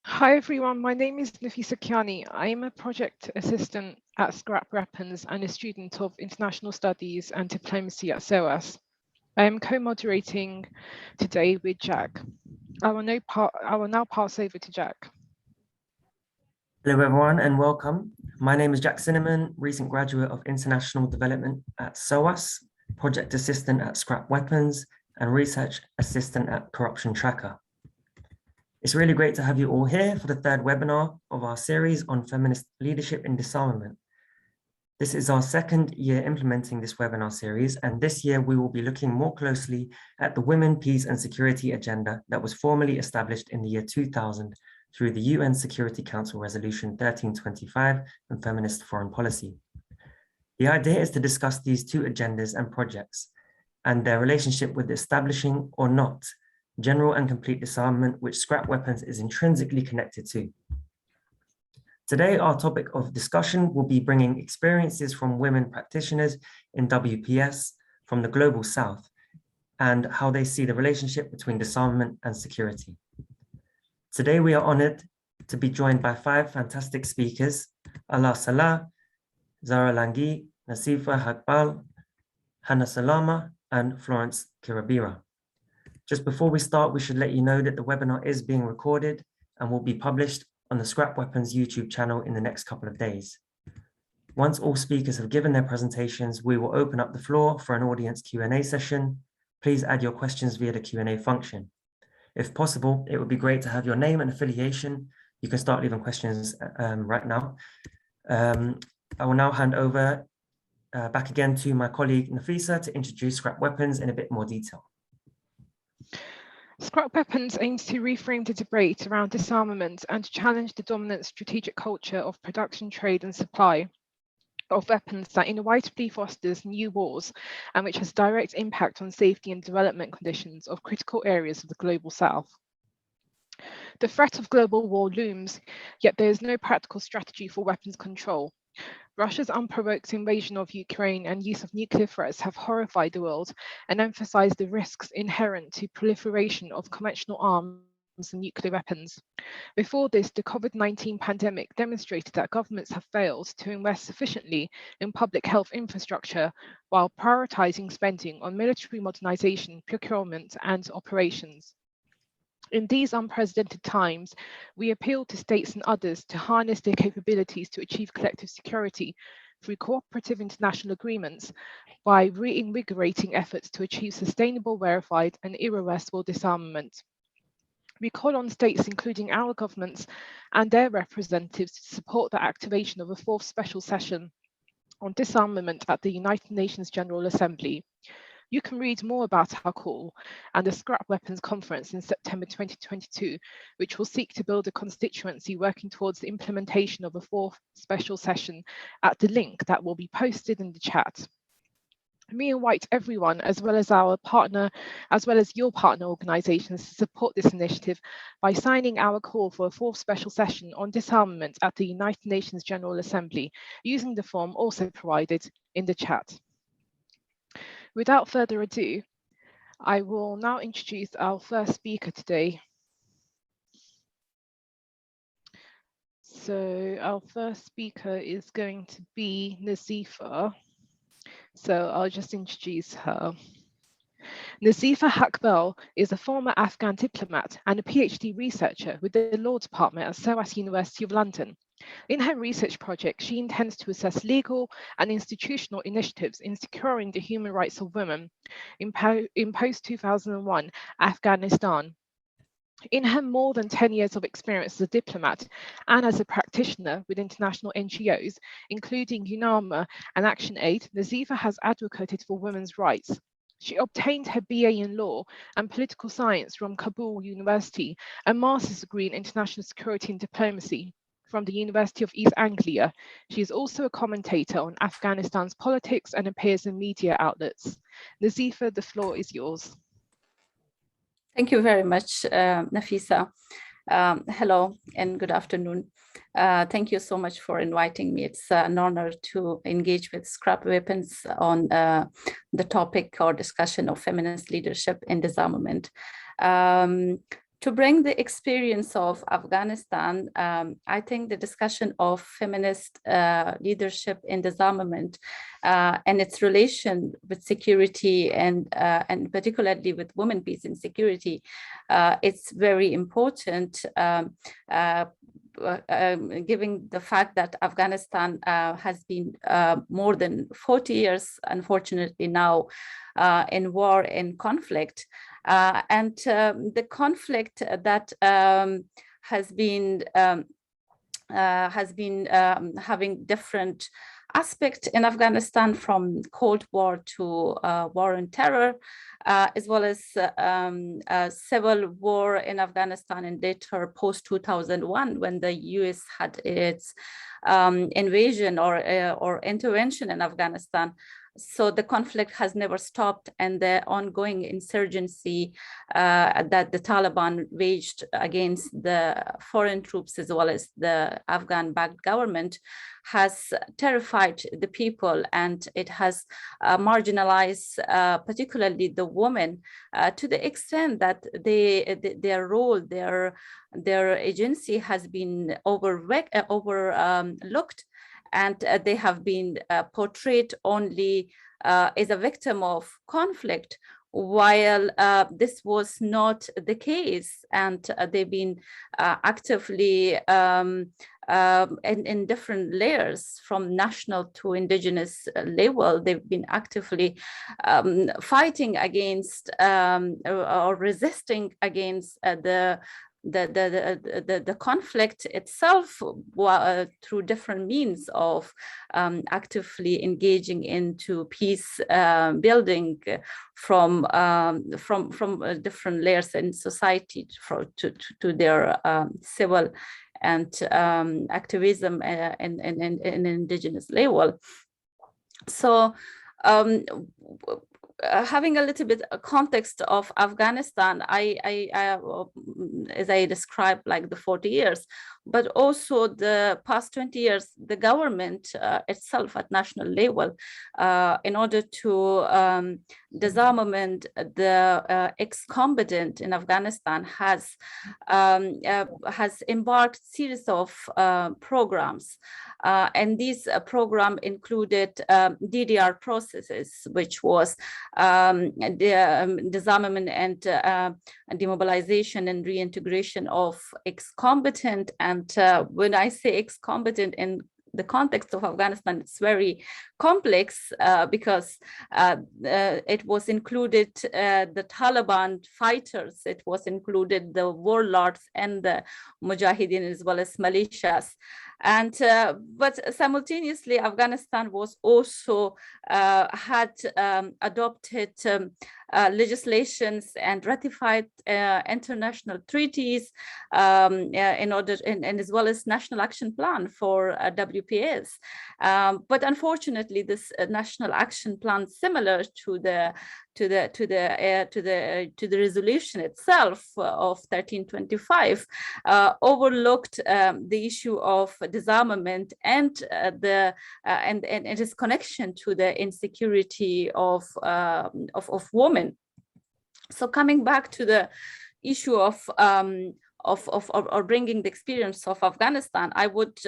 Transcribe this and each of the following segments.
Hi everyone, my name is Nafisa Kiani. I am a project assistant at Scrap Weapons and a student of International Studies and Diplomacy at SOAS. I am co-moderating today with Jack. I will now pass over to Jack. Hello everyone and welcome. My name is Jack Cinnamon, recent graduate of International Development at SOAS, project assistant at Scrap Weapons and research assistant at Corruption Tracker. It's really great to have you all here for the third webinar of our series on feminist leadership in disarmament. This is our second year implementing this webinar series, and this year we will be looking more closely at the Women, Peace and Security agenda that was formally established in the year 2000 through the UN Security Council Resolution 1325 and Feminist Foreign Policy. The idea is to discuss these two agendas and projects and their relationship with establishing or not general and complete disarmament, which Scrap Weapons is intrinsically connected to. Today, our topic of discussion will be bringing experiences from women practitioners in WPS from the Global South and how they see the relationship between disarmament and security. Today, we are honored to be joined by 5 fantastic speakers: Ala Salah, Zara Langui, Nasifa Hakbal, Hannah Salama, and Florence Kirabira. Just before we start, we should let you know that the webinar is being recorded and will be published on the Scrap Weapons YouTube channel in the next couple of days. Once all speakers have given their presentations, we will open up the floor for an audience Q&A session. Please add your questions via the Q&A function. If possible, it would be great to have your name and affiliation. You can start leaving questions right now. I will now hand over back again to my colleague Nafisa to introduce Scrap Weapons in a bit more detail. Scrap Weapons aims to reframe the debate around disarmament and challenge the dominant strategic culture of production, trade and supply of weapons that inevitably fosters new wars and which has direct impact on safety and development conditions of critical areas of the Global South. The threat of global war looms, yet there is no practical strategy for weapons control. Russia's unprovoked invasion of Ukraine and use of nuclear threats have horrified the world and emphasized the risks inherent to proliferation of conventional arms and nuclear weapons. Before this, the COVID-19 pandemic demonstrated that governments have failed to invest sufficiently in public health infrastructure while prioritizing spending on military modernization, procurement, and operations. In these unprecedented times, we appeal to states and others to harness their capabilities to achieve collective security through cooperative international agreements by reinvigorating efforts to achieve sustainable, verified, and irreversible disarmament. We call on states, including our governments and their representatives, to support the activation of a 4th special session on disarmament at the United Nations General Assembly. You can read more about our call and the Scrap Weapons Conference in September 2022, which will seek to build a constituency working towards the implementation of a 4th special session at the link that will be posted in the chat. We invite everyone, as well as your partner organizations, to support this initiative by signing our call for a 4th special session on disarmament at the United Nations General Assembly, using the form also provided in the chat. Without further ado, I will now introduce our first speaker today. So our first speaker is going to be Nasifa. So I'll just introduce her. Nasifa Hakbal is a former Afghan diplomat and a PhD researcher with the Law Department at SOAS University of London. In her research project, she intends to assess legal and institutional initiatives in securing the human rights of women in post-2001 Afghanistan. In her more than 10 years of experience as a diplomat and as a practitioner with international NGOs, including UNAMA and ActionAid, Nasifa has advocated for women's rights. She obtained her BA in Law and Political Science from Kabul University, a master's degree in International Security and Diplomacy from the University of East Anglia. She is also a commentator on Afghanistan's politics and appears in media outlets. Nasifa, the floor is yours. Thank you very much, Nafisa. Hello and good afternoon. Thank you so much for inviting me. It's an honor to engage with Scrap Weapons on the topic or discussion of feminist leadership in disarmament. To bring the experience of Afghanistan, I think the discussion of feminist leadership in disarmament and its relation with security and particularly with women, peace and security, it's very important, given the fact that Afghanistan has been more than 40 years, unfortunately now, in war and conflict. And the conflict that has been having different aspects in Afghanistan, from Cold War to war on terror, as well as civil war in Afghanistan and later post-2001, when the US had its invasion or intervention in Afghanistan. So the conflict has never stopped, and the ongoing insurgency that the Taliban waged against the foreign troops as well as the Afghan-backed government has terrified the people, and it has marginalized particularly the women to the extent that their role, their agency has been overlooked, and they have been portrayed only as a victim of conflict, while this was not the case. And they've been actively in different layers, from national to indigenous level, they've been actively fighting against or resisting against the conflict itself through different means of actively engaging into peace building from different layers in society to their civil and activism in indigenous level. So having a little bit of context of Afghanistan, as I described, like the 40 years, but also the past 20 years, the government itself at national level, in order to disarmament the ex-combatant in Afghanistan, has embarked series of programs. And these program included DDR processes, which was the disarmament and demobilization and reintegration of ex-combatant. And when I say ex-combatant in the context of Afghanistan, it's very complex because it was included the Taliban fighters, it was included the warlords and the mujahideen as well as militias. And but simultaneously, Afghanistan was also had adopted legislations and ratified international treaties in order, and as well as National Action Plan for WPS. But unfortunately, this National Action Plan, similar to the resolution itself of 1325, overlooked the issue of disarmament and its connection to the insecurity of women. So coming back to the issue of bringing the experience of Afghanistan, I would,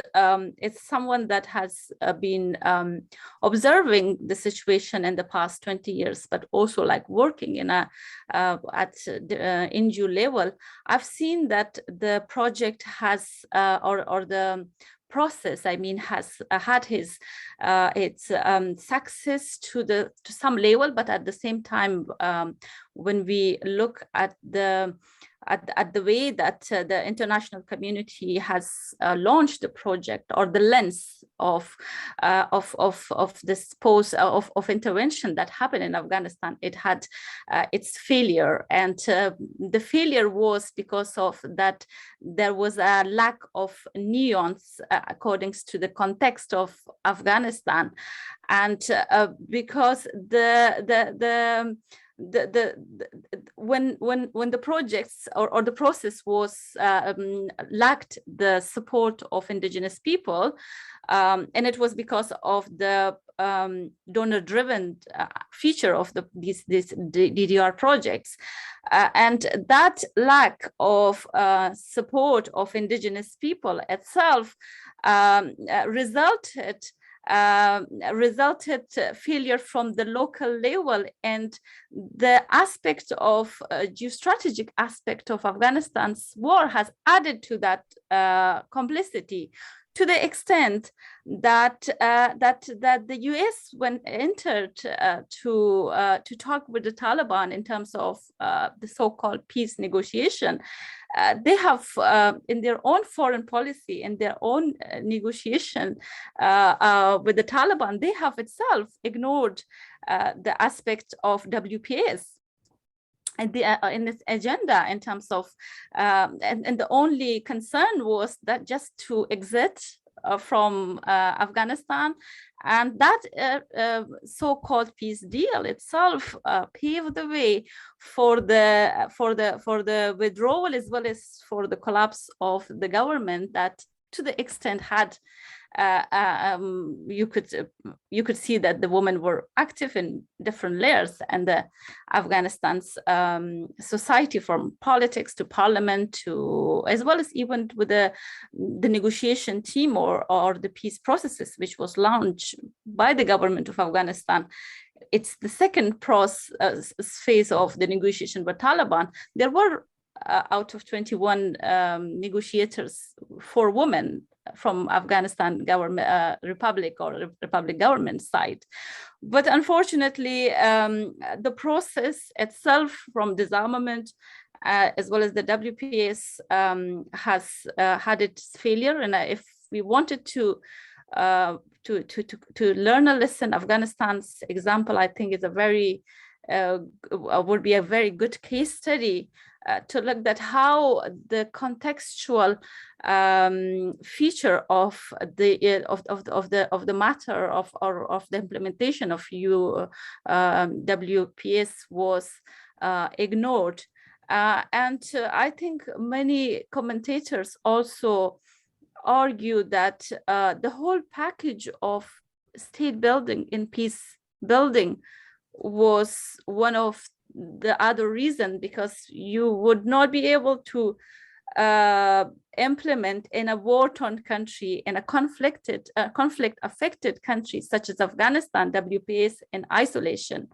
it's someone that has been observing the situation in the past 20 years, but also like working in a at the NGO level. I've seen that the project has or the process, I mean, has had its success to some level, but at the same time, when we look at the way that the international community has launched the project, or the lens of this of intervention that happened in Afghanistan, it had its failure, and the failure was because of that there was a lack of nuance according to the context of Afghanistan, and because the when the projects or the process was lacked the support of indigenous people, and it was because of the donor-driven feature of these DDR projects, and that lack of support of indigenous people itself resulted failure from the local level, and the aspect of geostrategic aspect of Afghanistan's war has added to that complicity, to the extent that the US, when entered to talk with the Taliban in terms of the so-called peace negotiation, they have in their own foreign policy, in their own negotiation with the Taliban, they have itself ignored the aspect of WPS and in this agenda in terms of, and the only concern was that just to exit from Afghanistan, and that so-called peace deal itself paved the way for the withdrawal as well as for the collapse of the government that, to the extent, had you could see that the women were active in different layers, and the Afghanistan's society, from politics to parliament to, as well as even with the negotiation team or the peace processes, which was launched by the government of Afghanistan. It's the second phase of the negotiation with Taliban. There were out of 21 negotiators, 4 women from Afghanistan government republic government side, but unfortunately the process itself, from disarmament as well as the WPS, has had its failure. And if we wanted to learn a lesson, Afghanistan's example, I think, is a very would be a very good case study to look at how the contextual feature of the matter of the implementation of WPS was ignored, and I think many commentators also argue that the whole package of state building in peace building was one of the other reason, because you would not be able to implement in a war-torn country, in a conflict-affected country such as Afghanistan, WPS in isolation.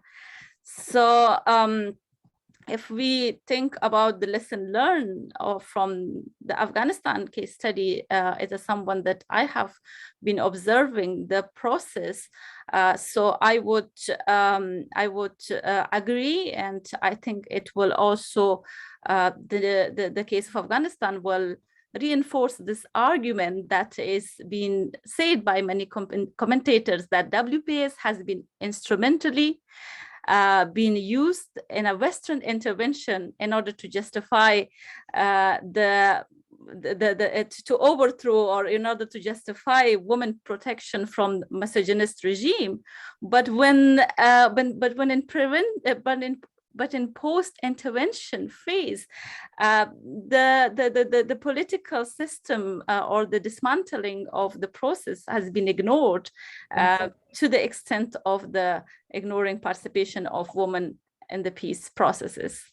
So if we think about the lesson learned from the Afghanistan case study, as someone that I have been observing the process, so I would agree, and I think it will also the case of Afghanistan will reinforce this argument that is being said by many commentators, that WPS has been instrumentally being used in a Western intervention in order to justify to overthrow, or in order to justify women protection from misogynist regime. But in post-intervention phase, the political system or the dismantling of the process has been ignored to the extent of the ignoring participation of women in the peace processes.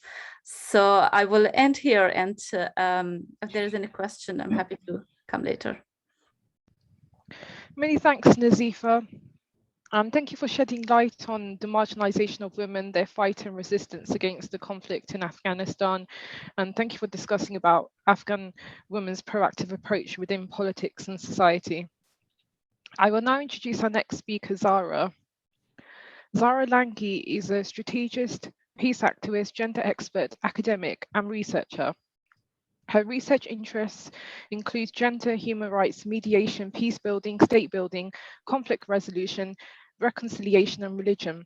So I will end here, and if there is any question, I'm happy to come later. Many thanks, Nazifa. Thank you for shedding light on the marginalization of women, their fight and resistance against the conflict in Afghanistan. And thank you for discussing about Afghan women's proactive approach within politics and society. I will now introduce our next speaker, Zara. Zara Langi is a strategist, peace activist, gender expert, academic, and researcher. Her research interests include gender, human rights, mediation, peace building, state building, conflict resolution, reconciliation, and religion.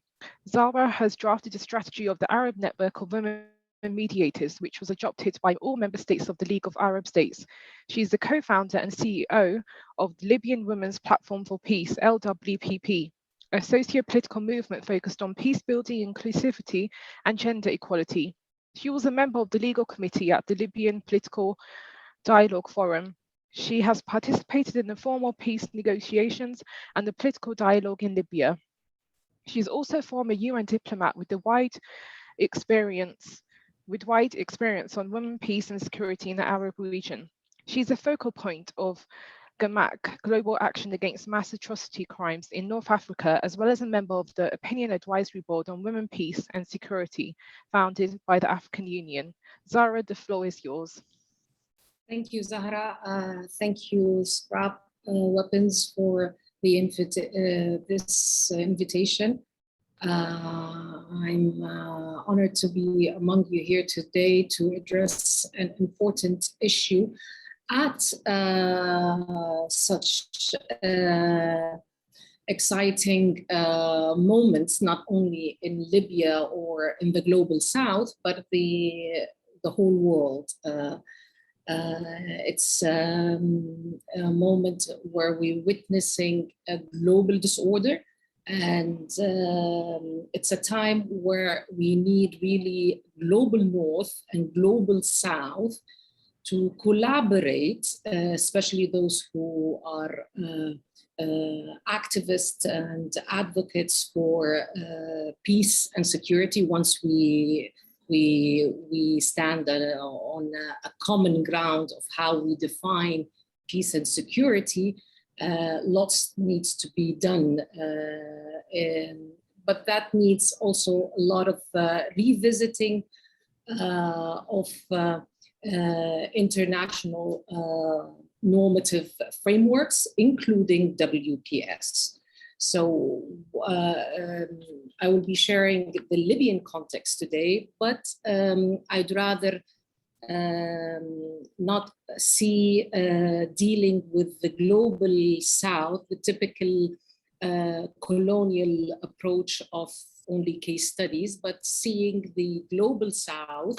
Zara has drafted a strategy of the Arab Network of Women Mediators, which was adopted by all member states of the League of Arab States. She is the co-founder and CEO of the Libyan Women's Platform for Peace, LWPP, a socio-political movement focused on peace building, inclusivity, and gender equality. She was a member of the legal committee at the Libyan Political Dialogue Forum. She has participated in the formal peace negotiations and the political dialogue in Libya. She is also a former UN diplomat with wide experience on women, peace and security in the Arab region. She's a focal point of GAMAC, Global Action Against Mass Atrocity Crimes in North Africa, as well as a member of the Opinion Advisory Board on Women, Peace and Security, founded by the African Union. Zahra, the floor is yours. Thank you, Zahra. Thank you, Scrap Weapons, for the this invitation. I'm honored to be among you here today to address an important issue at such exciting moments, not only in Libya or in the global south, but the whole world. It's a moment where we're witnessing a global disorder, and it's a time where we need really global north and global south to collaborate, especially those who are activists and advocates for peace and security. Once we stand on a common ground of how we define peace and security, lots needs to be done. But that needs also a lot of revisiting of international normative frameworks, including WPS. So I will be sharing the Libyan context today, but I'd rather not see dealing with the global south, the typical colonial approach of only case studies, but seeing the global south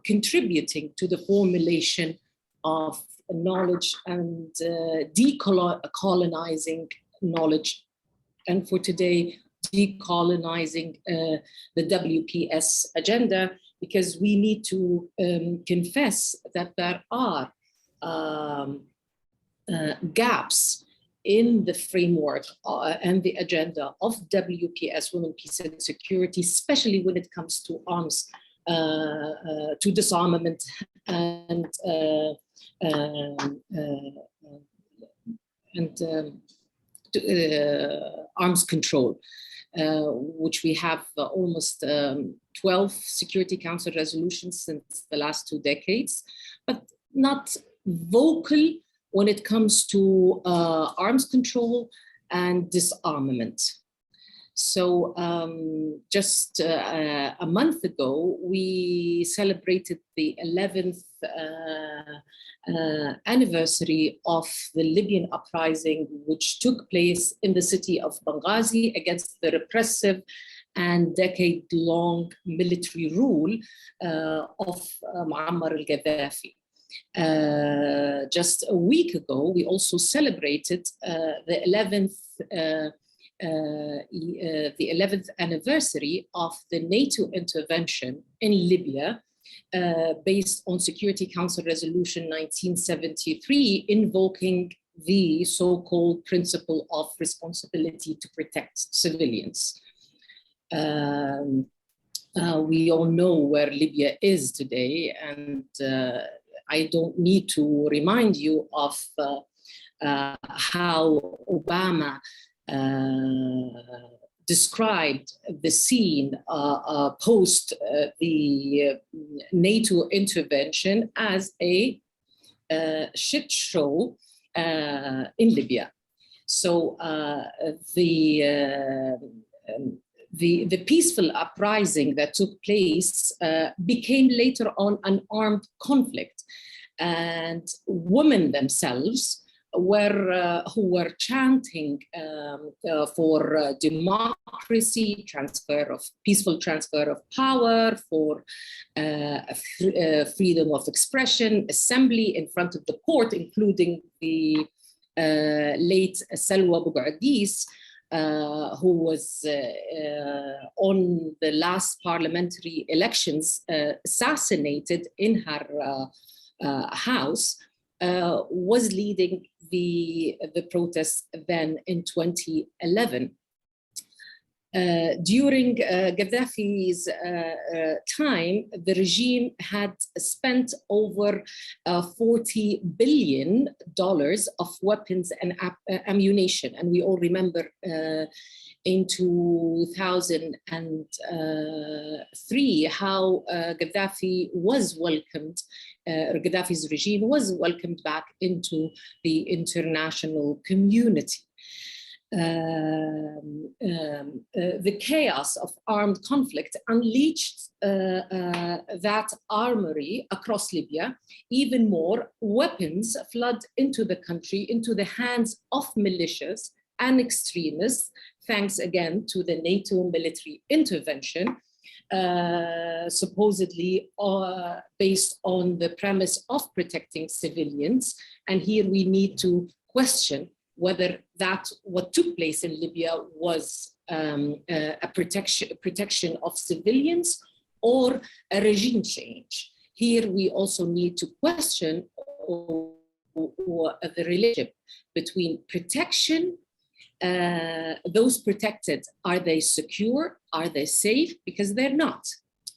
contributing to the formulation of knowledge and decolonizing knowledge, and for today, decolonizing the WPS agenda, because we need to confess that there are gaps in the framework and the agenda of WPS, Women, Peace and Security, especially when it comes to arms, to disarmament and arms control, which we have almost 12 Security Council resolutions since the last 2 decades, but not vocal when it comes to arms control and disarmament. So just a month ago, we celebrated the 11th anniversary of the Libyan uprising, which took place in the city of Benghazi against the repressive and decade-long military rule of Muammar al-Gaddafi. Just a week ago, we also celebrated the 11th anniversary of the NATO intervention in Libya, based on Security Council Resolution 1973, invoking the so-called principle of responsibility to protect civilians. We all know where Libya is today, and I don't need to remind you of how Obama described the scene post the NATO intervention as a shit show in Libya. So the peaceful uprising that took place became later on an armed conflict, and women themselves who were chanting for democracy, peaceful transfer of power, for freedom of expression, assembly in front of the court, including the late Salwa Bougaadis, who was on the last parliamentary elections assassinated in her house, was leading the protests then in 2011. During Gaddafi's time, the regime had spent over $40 billion of weapons and ammunition. And we all remember in 2003 how Gaddafi was welcomed, Gaddafi's regime was welcomed back into the international community. The chaos of armed conflict unleashed that armory across Libya. Even more weapons flood into the country, into the hands of militias and extremists, thanks again to the NATO military intervention, supposedly based on the premise of protecting civilians. And here we need to question whether that what took place in Libya was a protection of civilians or a regime change. Here we also need to question the relationship between protection, those protected, are they secure, are they safe? Because they're not.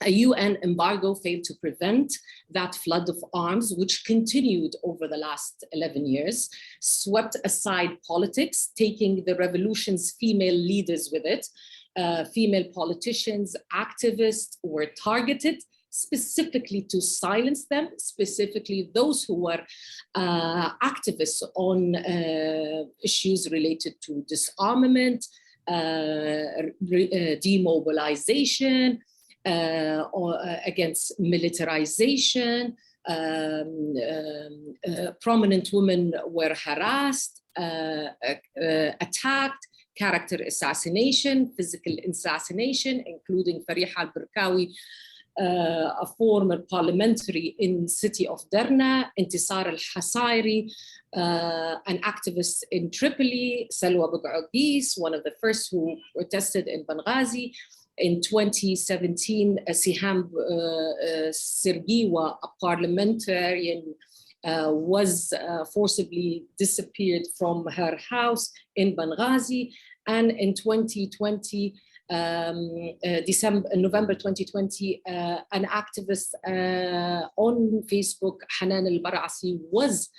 A UN embargo failed to prevent that flood of arms, which continued over the last 11 years, swept aside politics, taking the revolution's female leaders with it. Female politicians, activists were targeted specifically to silence them, specifically those who were activists on issues related to disarmament, demobilization, or against militarization. Prominent women were harassed, attacked, character assassination, physical assassination, including Fariha al-Barkawi, a former parliamentary in city of Derna, Intisar al-Hasairi, an activist in Tripoli, Salwa Bougaoudis, one of the first who protested in Benghazi. In 2017, Siham Sirgiwa, a parliamentarian, was forcibly disappeared from her house in Benghazi. And in 2020, November 2020, an activist on Facebook, Hanan al-Barasi, was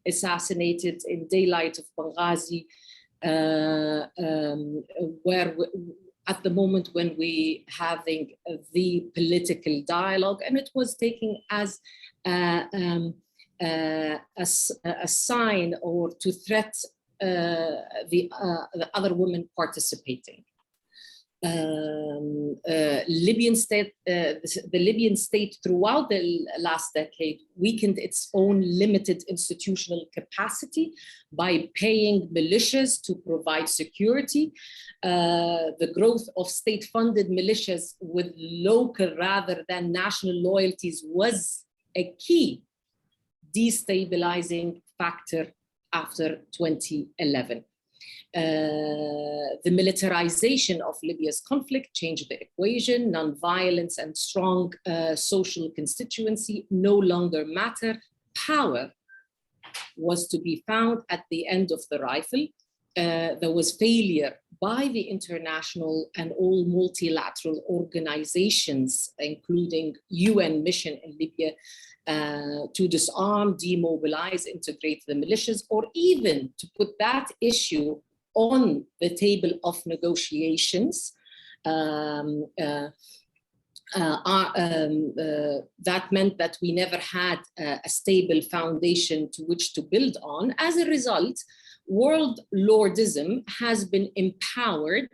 assassinated in daylight of Benghazi, where at the moment when we having the political dialogue, and it was taken as a sign or to threat the other women participating. The Libyan state throughout the last decade weakened its own limited institutional capacity by paying militias to provide security. The growth of state-funded militias with local rather than national loyalties was a key destabilizing factor after 2011. The militarization of Libya's conflict changed the equation. Non-violence and strong social constituency no longer matter. Power was to be found at the end of the rifle. There was failure by the international and all multilateral organizations, including UN mission in Libya, to disarm, demobilize, integrate the militias, or even to put that issue on the table of negotiations. That meant that we never had a stable foundation to which to build on. As a result, world lordism has been empowered.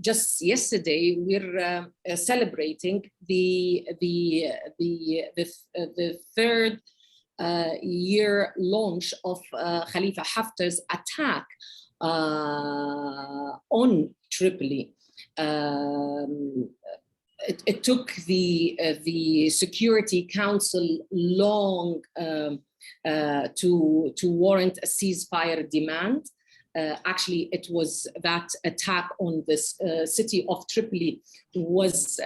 Just yesterday, we're celebrating the third year launch of Khalifa Haftar's attack on Tripoli. It took the Security Council long to warrant a ceasefire demand. Actually, it was that attack on this city of Tripoli was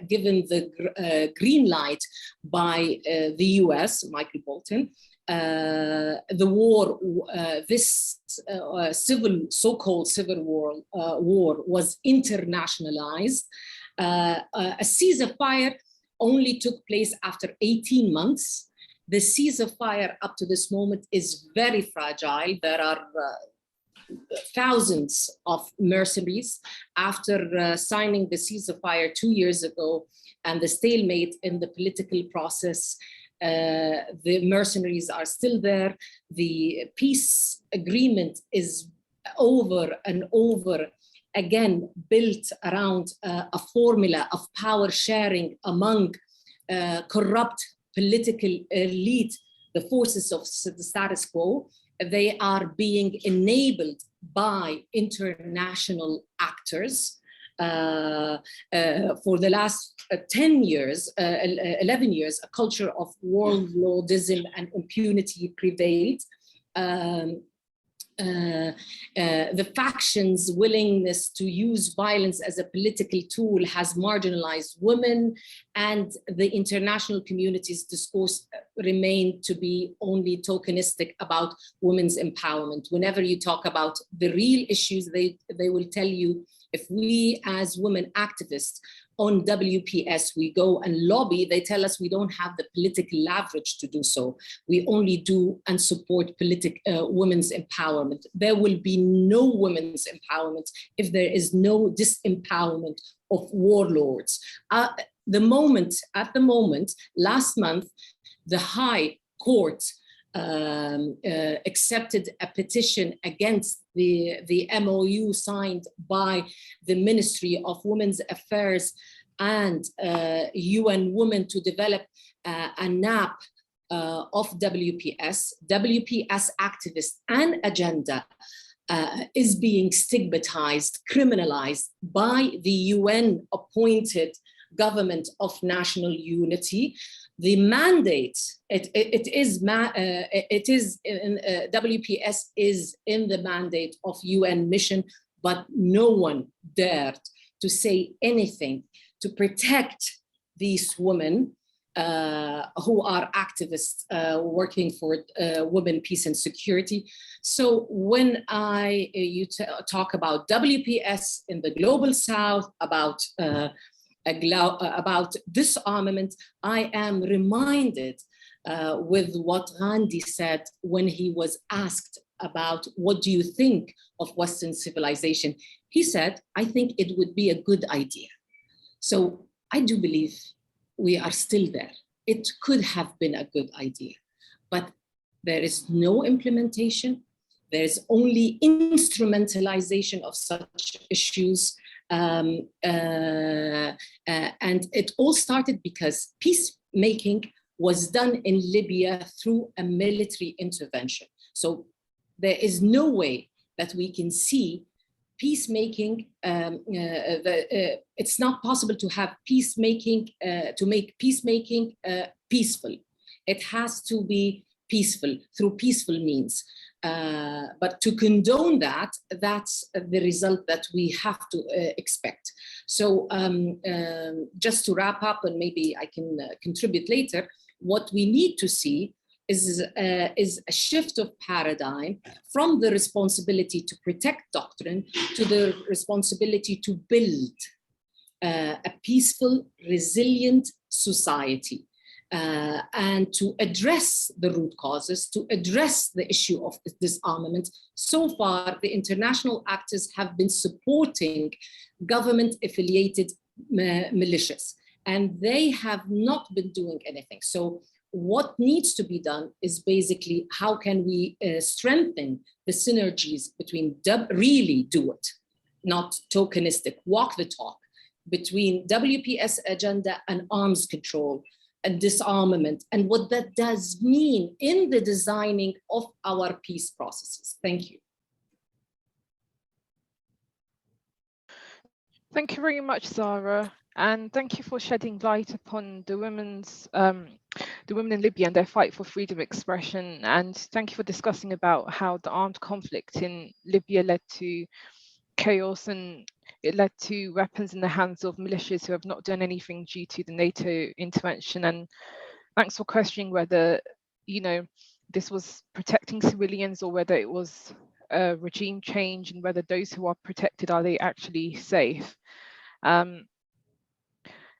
given the green light by the US, Michael Bolton. The war, this so-called civil war was internationalized. A ceasefire only took place after 18 months. The ceasefire up to this moment is very fragile. There are thousands of mercenaries after signing the ceasefire 2 years ago and the stalemate in the political process. The mercenaries are still there. The peace agreement is over and over again built around a formula of power sharing among corrupt political elite, the forces of the status quo. They are being enabled by international actors. For the last 10 years, 11 years, a culture of warlordism and impunity prevailed. The factions' willingness to use violence as a political tool has marginalized women, and the international community's discourse remained to be only tokenistic about women's empowerment. Whenever you talk about the real issues, they will tell you, if we as women activists on WPS, we go and lobby, they tell us we don't have the political leverage to do so. We only do and support women's empowerment. There will be no women's empowerment if there is no disempowerment of warlords. At the moment, last month, the High Court accepted a petition against the MOU signed by the Ministry of Women's Affairs and UN Women to develop a NAP of WPS. WPS activists and agenda is being stigmatized, criminalized by the UN appointed government of national unity. The mandate, WPS is in the mandate of UN mission, but no one dared to say anything to protect these women who are activists working for women, peace and security. So when you talk about WPS in the Global South, about disarmament, I am reminded with what Gandhi said when he was asked about what do you think of Western civilization. He said, I think it would be a good idea. So I do believe we are still there. It could have been a good idea, but there is no implementation. There's only instrumentalization of such issues. And it all started because peacemaking was done in Libya through a military intervention. So there is no way that we can see peacemaking. It's not possible to have peacemaking, to make peacemaking peaceful. It has to be peaceful through peaceful means. But to condone that, that's the result that we have to expect. So just to wrap up, and maybe I can contribute later, what we need to see is a shift of paradigm from the responsibility to protect doctrine to the responsibility to build a peaceful, resilient society. And to address the root causes, to address the issue of disarmament. So far, the international actors have been supporting government-affiliated militias, and they have not been doing anything. So what needs to be done is basically how can we strengthen the synergies between really do it, not tokenistic, walk the talk, between WPS agenda and arms control and disarmament, and what that does mean in the designing of our peace processes. Thank you. Thank you very much, Zara. And thank you for shedding light upon the women's the women in Libya and their fight for freedom of expression. And thank you for discussing about how the armed conflict in Libya led to chaos, and it led to weapons in the hands of militias who have not done anything due to the NATO intervention. And thanks for questioning whether, this was protecting civilians or whether it was a regime change, and whether those who are protected, are they actually safe?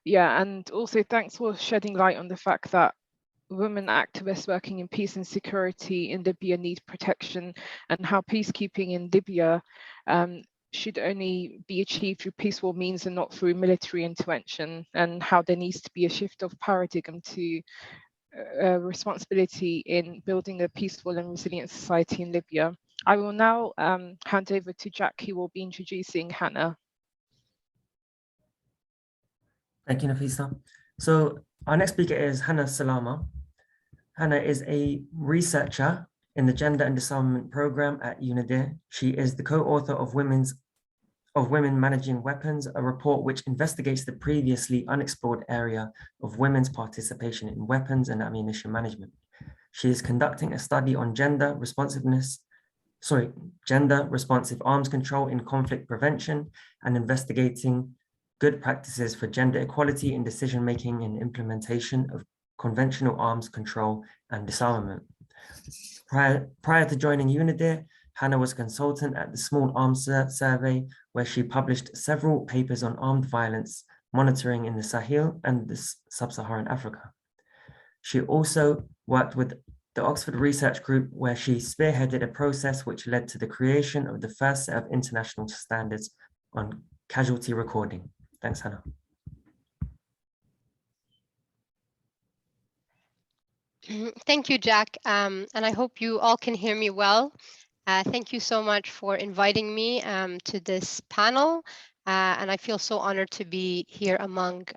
Yeah, and also thanks for shedding light on the fact that women activists working in peace and security in Libya need protection, and how peacekeeping in Libya should only be achieved through peaceful means and not through military intervention, and how there needs to be a shift of paradigm to responsibility in building a peaceful and resilient society in Libya. I will now hand over to Jack, who will be introducing Hannah. Thank you, Nafisa. So our next speaker is Hannah Salama. Hannah is a researcher in the Gender and Disarmament Program at UNIDIR. She is the co-author of Women Managing Weapons, a report which investigates the previously unexplored area of women's participation in weapons and ammunition management. She is conducting a study on gender responsive arms control in conflict prevention, and investigating good practices for gender equality in decision-making and implementation of conventional arms control and disarmament. Prior to joining UNIDIR, Hannah was a consultant at the Small Arms Survey, where she published several papers on armed violence monitoring in the Sahel and Sub-Saharan Africa. She also worked with the Oxford Research Group, where she spearheaded a process which led to the creation of the first set of international standards on casualty recording. Thanks, Hannah. Thank you, Jack. And I hope you all can hear me well. Thank you so much for inviting me to this panel. And I feel so honored to be here among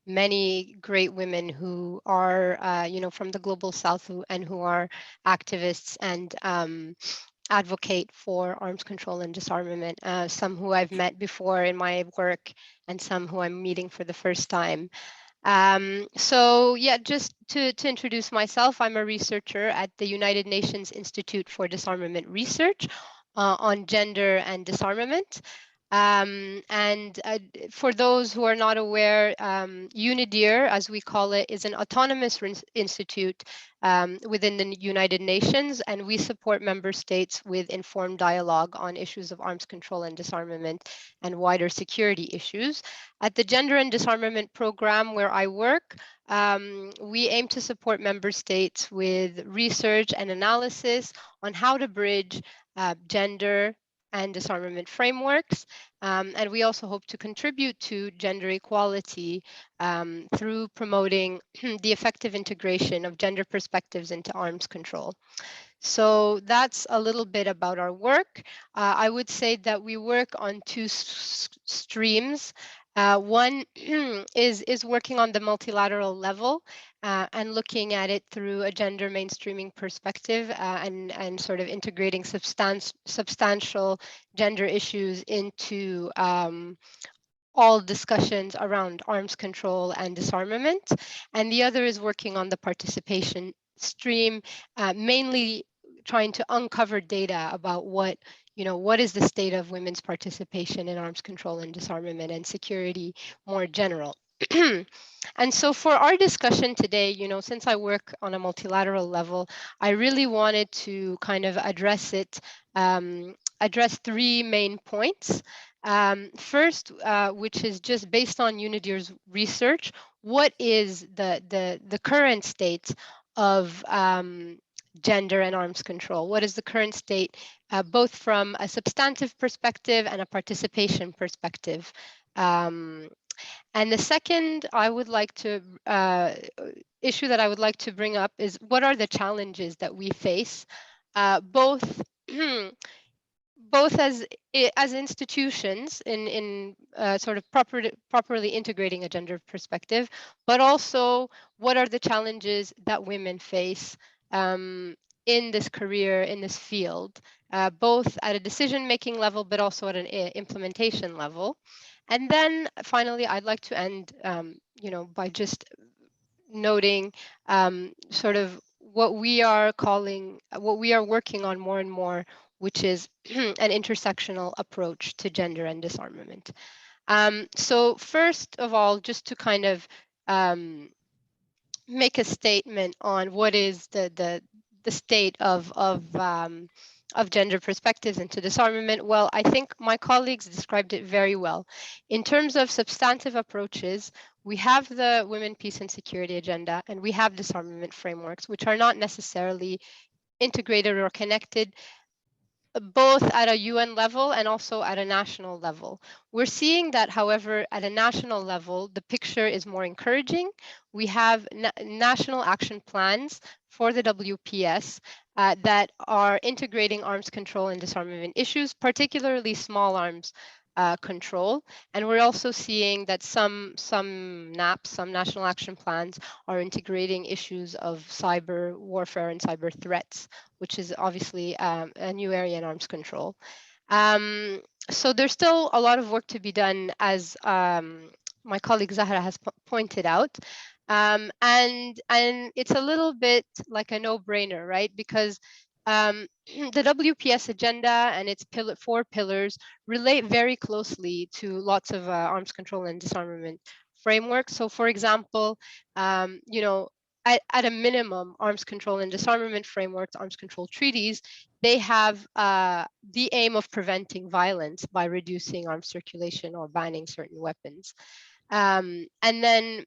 many great women who are, from the Global South and who are activists and advocate for arms control and disarmament, some who I've met before in my work and some who I'm meeting for the first time. So yeah, just to introduce myself, I'm a researcher at the United Nations Institute for Disarmament Research on gender and disarmament. And for those who are not aware, UNIDIR, as we call it, is an autonomous institute within the United Nations, and we support member states with informed dialogue on issues of arms control and disarmament and wider security issues. At the Gender and Disarmament Program where I work, we aim to support member states with research and analysis on how to bridge gender and disarmament frameworks. And we also hope to contribute to gender equality through promoting the effective integration of gender perspectives into arms control. So that's a little bit about our work. I would say that we work on two streams. One is working on the multilateral level and looking at it through a gender mainstreaming perspective and sort of integrating substantial gender issues into all discussions around arms control and disarmament. And the other is working on the participation stream, mainly trying to uncover data about what is the state of women's participation in arms control and disarmament and security more general. And so for our discussion today, since I work on a multilateral level, I really wanted to kind of address three main points. First, which is just based on UNIDIR's research, what is the current state of gender and arms control? What is the current state, both from a substantive perspective and a participation perspective? And the second issue that I would like to bring up is, what are the challenges that we face, both both as institutions in sort of properly integrating a gender perspective, but also what are the challenges that women face in this career, in this field, both at a decision-making level, but also at an implementation level. And then finally, I'd like to end, by just noting sort of what we are working on more and more, which is an intersectional approach to gender and disarmament. So first of all, just to kind of make a statement on what is the state of gender perspectives into disarmament. Well, I think my colleagues described it very well. In terms of substantive approaches, we have the Women, Peace and Security Agenda, and we have disarmament frameworks, which are not necessarily integrated or connected, both at a UN level and also at a national level. We're seeing that, however, at a national level, the picture is more encouraging. We have national action plans for the WPS that are integrating arms control and disarmament issues, particularly small arms control. And we're also seeing that some NAPs, some national action plans, are integrating issues of cyber warfare and cyber threats, which is obviously a new area in arms control. So there's still a lot of work to be done, as my colleague Zahra has pointed out. And it's a little bit like a no-brainer, right? Because the WPS agenda and its 4 pillars relate very closely to lots of arms control and disarmament frameworks. So for example, you know, at a minimum, arms control and disarmament frameworks, arms control treaties, they have the aim of preventing violence by reducing arms circulation or banning certain weapons. And then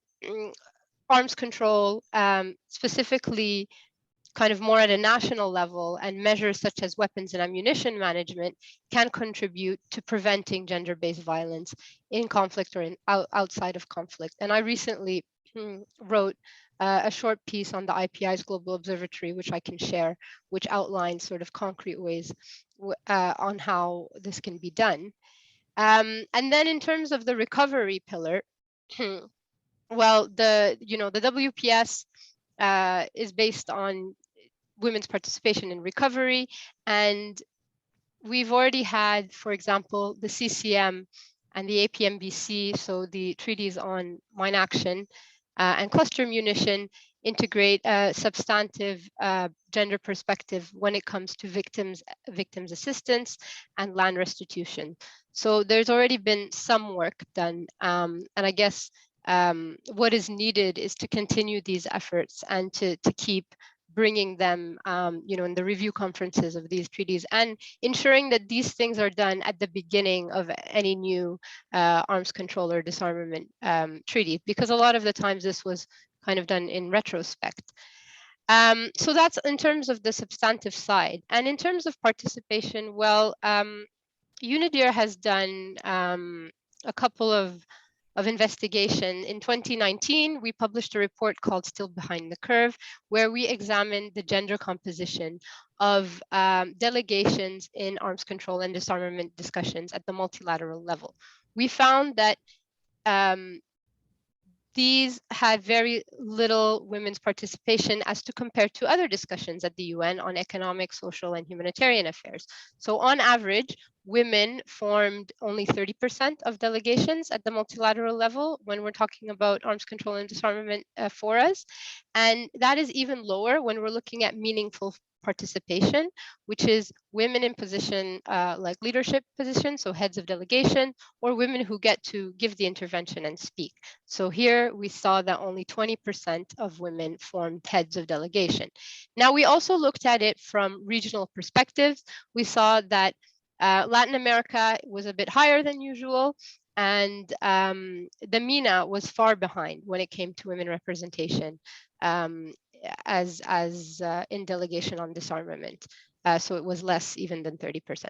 arms control, specifically kind of more at a national level, and measures such as weapons and ammunition management can contribute to preventing gender-based violence in conflict or outside of conflict. And I recently wrote a short piece on the IPI's Global Observatory, which I can share, which outlines sort of concrete ways on how this can be done. And then in terms of the recovery pillar, well, the WPS is based on women's participation in recovery, and we've already had, for example, the CCM and the APMBC, so the treaties on mine action and cluster munition, integrate a substantive gender perspective when it comes to victims assistance and land restitution. So there's already been some work done, and I guess what is needed is to continue these efforts and to keep bringing them, in the review conferences of these treaties, and ensuring that these things are done at the beginning of any new arms control or disarmament treaty, because a lot of the times this was kind of done in retrospect. So that's in terms of the substantive side. And in terms of participation, well, UNIDIR has done a couple of investigation. In 2019, we published a report called Still Behind the Curve, where we examined the gender composition of delegations in arms control and disarmament discussions at the multilateral level. We found that these had very little women's participation as to compare to other discussions at the UN on economic, social, and humanitarian affairs. So on average, women formed only 30% of delegations at the multilateral level when we're talking about arms control and disarmament forums. And that is even lower when we're looking at meaningful participation, which is women in position like leadership positions, so heads of delegation, or women who get to give the intervention and speak. So here we saw that only 20% of women formed heads of delegation. Now we also looked at it from regional perspectives. We saw that Latin America was a bit higher than usual, and the MENA was far behind when it came to women representation as in delegation on disarmament. So it was less even than 30%.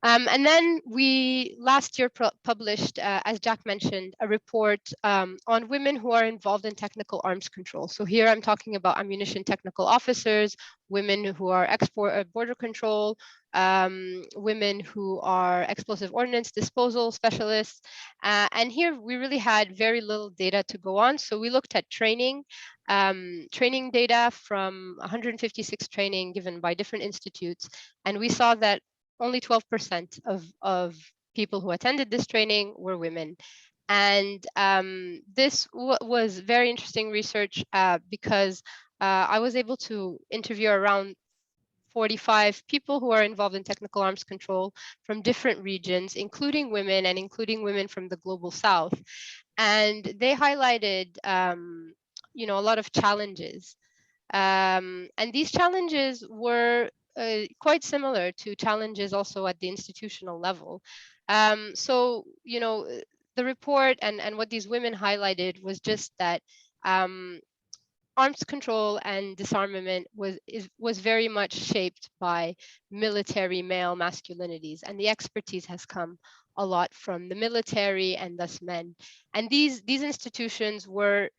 And then we last year published, as Jack mentioned, a report on women who are involved in technical arms control. So here I'm talking about ammunition technical officers, women who are export border control, women who are explosive ordnance disposal specialists. And here we really had very little data to go on. So we looked at training data from 156 training given by different institutes. And we saw that only 12% of people who attended this training were women. And this was very interesting research because I was able to interview around 45 people who are involved in technical arms control from different regions, including women and including women from the global south. And they highlighted, a lot of challenges. And these challenges were quite similar to challenges also at the institutional level. So, the report and what these women highlighted was just that arms control and disarmament was very much shaped by military male masculinities, and the expertise has come a lot from the military and thus men. And these institutions were,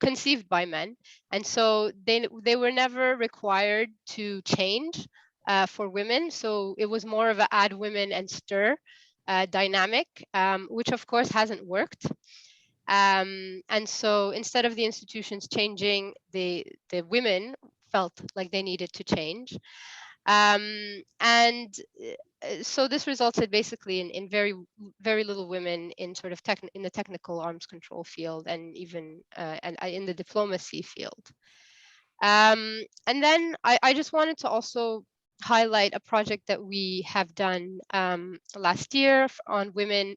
conceived by men, and so they were never required to change for women. So it was more of a add women and stir dynamic, which of course hasn't worked. And so instead of the institutions changing, the women felt like they needed to change. And so this resulted basically in very, very little women in sort of in the technical arms control field, and even in the diplomacy field. And then I just wanted to also highlight a project that we have done last year on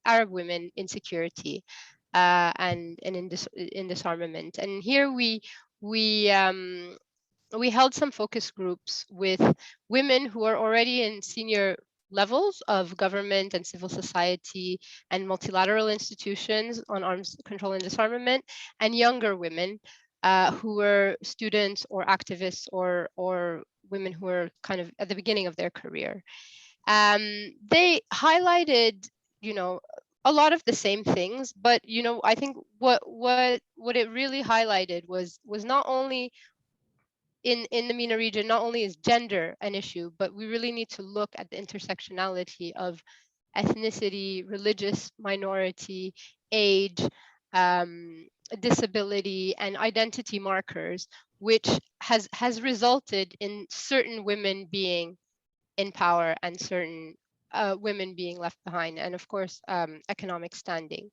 Arab women in security and in disarmament. And here we held some focus groups with women who are already in senior levels of government and civil society and multilateral institutions on arms control and disarmament, and younger women who were students or activists or women who were kind of at the beginning of their career. They highlighted, a lot of the same things, but I think what it really highlighted was not only in the MENA region, not only is gender an issue, but we really need to look at the intersectionality of ethnicity, religious minority, age, disability, and identity markers, which has resulted in certain women being in power and certain women being left behind, and of course economic standing.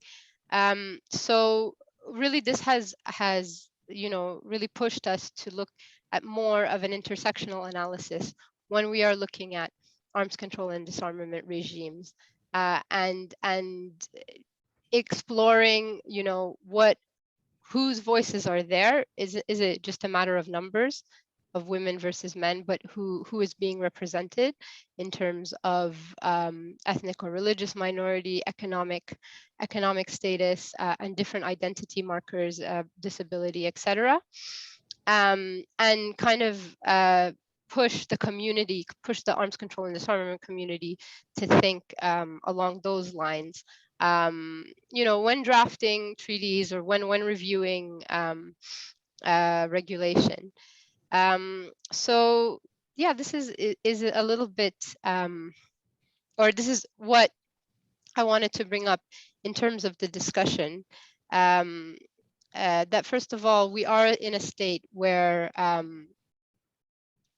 So really this has really pushed us to look at more of an intersectional analysis when we are looking at arms control and disarmament regimes, and exploring whose voices are there. Is it just a matter of numbers of women versus men, but who is being represented in terms of ethnic or religious minority, economic status, and different identity markers, disability, etc. And kind of push the arms control and disarmament community to think along those lines. When drafting treaties or when reviewing regulation. So yeah, this is a little bit, or this is what I wanted to bring up in terms of the discussion. That first of all, we are in a state where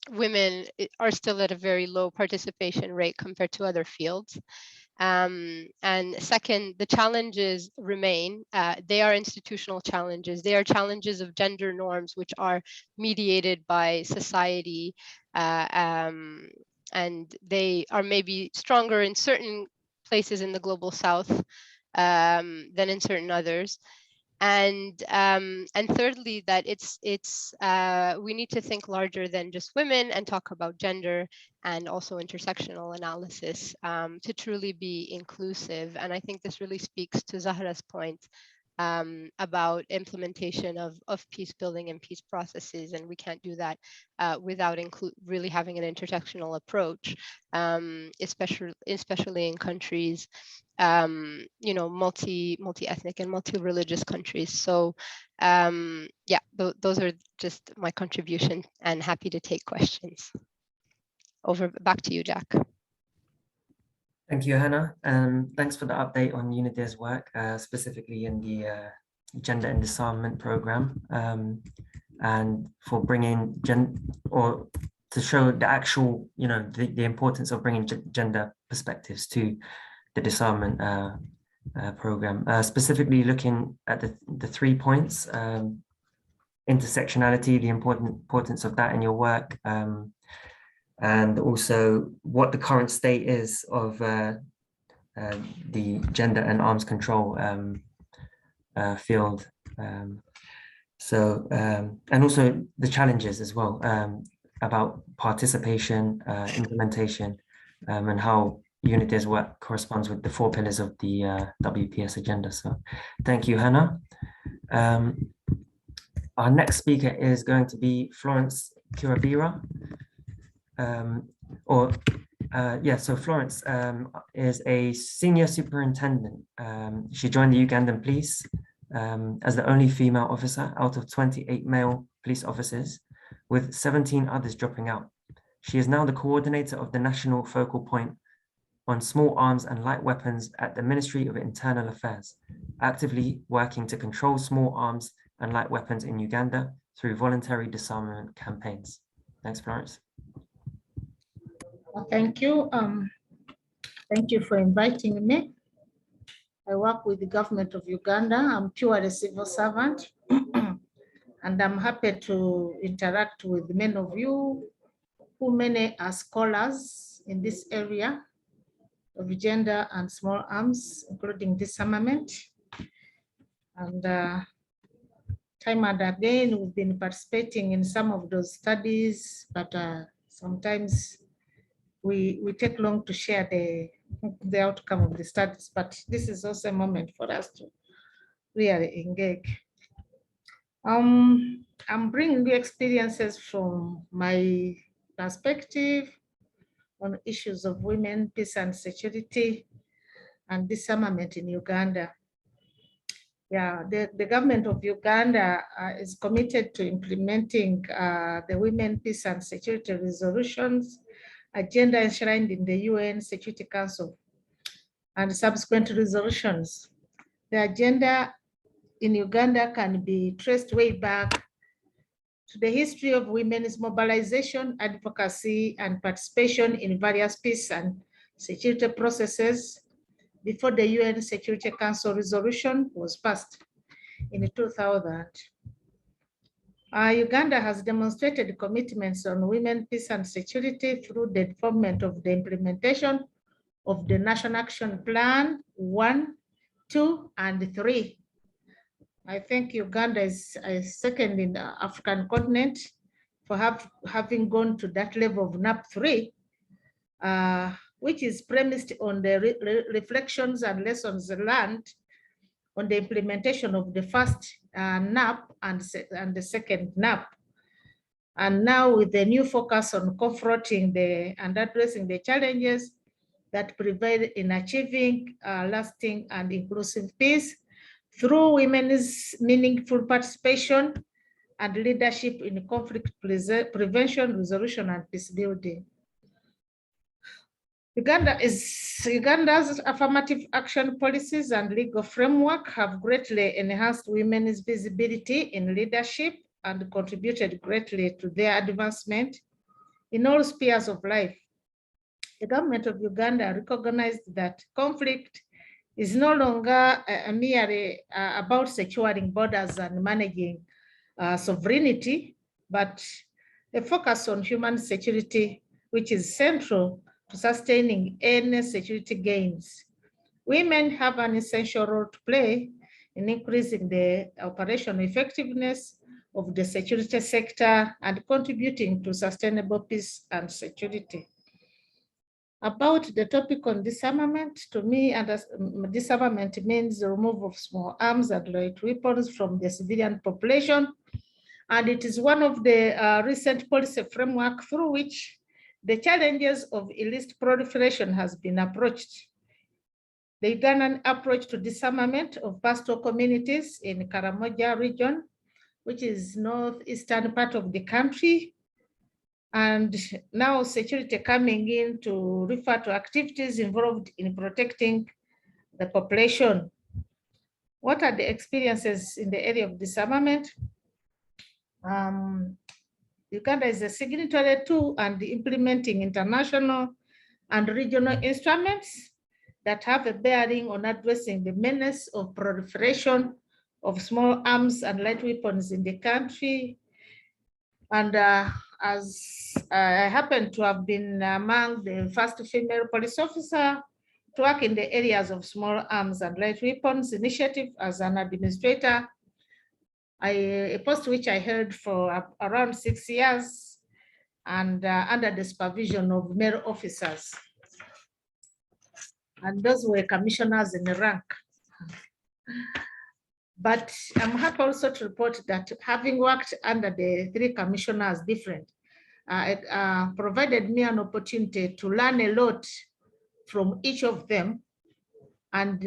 women are still at a very low participation rate compared to other fields. And second, the challenges remain. They are institutional challenges. They are challenges of gender norms, which are mediated by society, and they are maybe stronger in certain places in the global south than in certain others. And thirdly, that we need to think larger than just women and talk about gender and also intersectional analysis to truly be inclusive. And I think this really speaks to Zahra's point about implementation of peace building and peace processes, and we can't do that without really having an intersectional approach, especially in countries, multi-ethnic and multi-religious countries. So yeah, those are just my contribution, and happy to take questions. Back to you, Jack. Thank you, Hannah. Thanks for the update on UNIDIR's work, specifically in the Gender and Disarmament Program, and for bringing to show the actual, the importance of bringing gender perspectives to the disarmament program, specifically looking at the 3 points, intersectionality, the importance of that in your work, and also what the current state is of the gender and arms control field. And also the challenges as well, about participation, implementation, and how UNIDIR's work corresponds with the 4 pillars of the WPS agenda. So thank you, Hannah. Our next speaker is going to be Florence Kiravira. So Florence is a senior superintendent. She joined the Ugandan police as the only female officer out of 28 male police officers, with 17 others dropping out. She is now the coordinator of the national focal point on small arms and light weapons at the Ministry of Internal Affairs, actively working to control small arms and light weapons in Uganda through voluntary disarmament campaigns. Thanks, Florence. Well, thank you. Thank you for inviting me. I work with the government of Uganda. I'm purely a civil servant, and I'm happy to interact with many of you who many are scholars in this area of gender and small arms, including disarmament. And time and again, we've been participating in some of those studies, but sometimes we take long to share the outcome of the studies, but this is also a moment for us to really engage. I'm bringing you experiences from my perspective on issues of women, peace and security, and disarmament in Uganda. Yeah, the government of Uganda is committed to implementing the Women, Peace and Security Resolutions agenda enshrined in the UN Security Council and subsequent resolutions. The agenda in Uganda can be traced way back to the history of women's mobilization, advocacy, and participation in various peace and security processes before the UN Security Council resolution was passed in 2000. Uganda has demonstrated commitments on women, peace and security through the development of the implementation of the National Action Plan 1, 2, and 3. I think Uganda is second in the African continent for having gone to that level of NAP 3, which is premised on the reflections and lessons learned on the implementation of the first NAP and the second NAP. And now with the new focus on confronting and addressing the challenges that prevail in achieving lasting and inclusive peace through women's meaningful participation and leadership in conflict prevention, resolution, and peace building. Uganda's affirmative action policies and legal framework have greatly enhanced women's visibility in leadership and contributed greatly to their advancement in all spheres of life. The government of Uganda recognized that conflict is no longer merely about securing borders and managing sovereignty, but a focus on human security, which is central to sustaining any security gains. Women have an essential role to play in increasing the operational effectiveness of the security sector and contributing to sustainable peace and security. About the topic on disarmament, to me, disarmament means the removal of small arms and light weapons from the civilian population. And it is one of the recent policy framework through which the challenges of illicit proliferation has been approached. The Ugandan approach to disarmament of pastoral communities in Karamoja region, which is northeastern part of the country, and now security coming in to refer to activities involved in protecting the population. What are the experiences in the area of disarmament? Uganda is a signatory to and implementing international and regional instruments that have a bearing on addressing the menace of proliferation of small arms and light weapons in the country. And as I happen to have been among the first female police officer to work in the areas of small arms and light weapons initiative as an administrator, a post which I held for around 6 years, and under the supervision of male officers. And those were commissioners in rank. But I'm happy also to report that having worked under the 3 commissioners different, it provided me an opportunity to learn a lot from each of them. And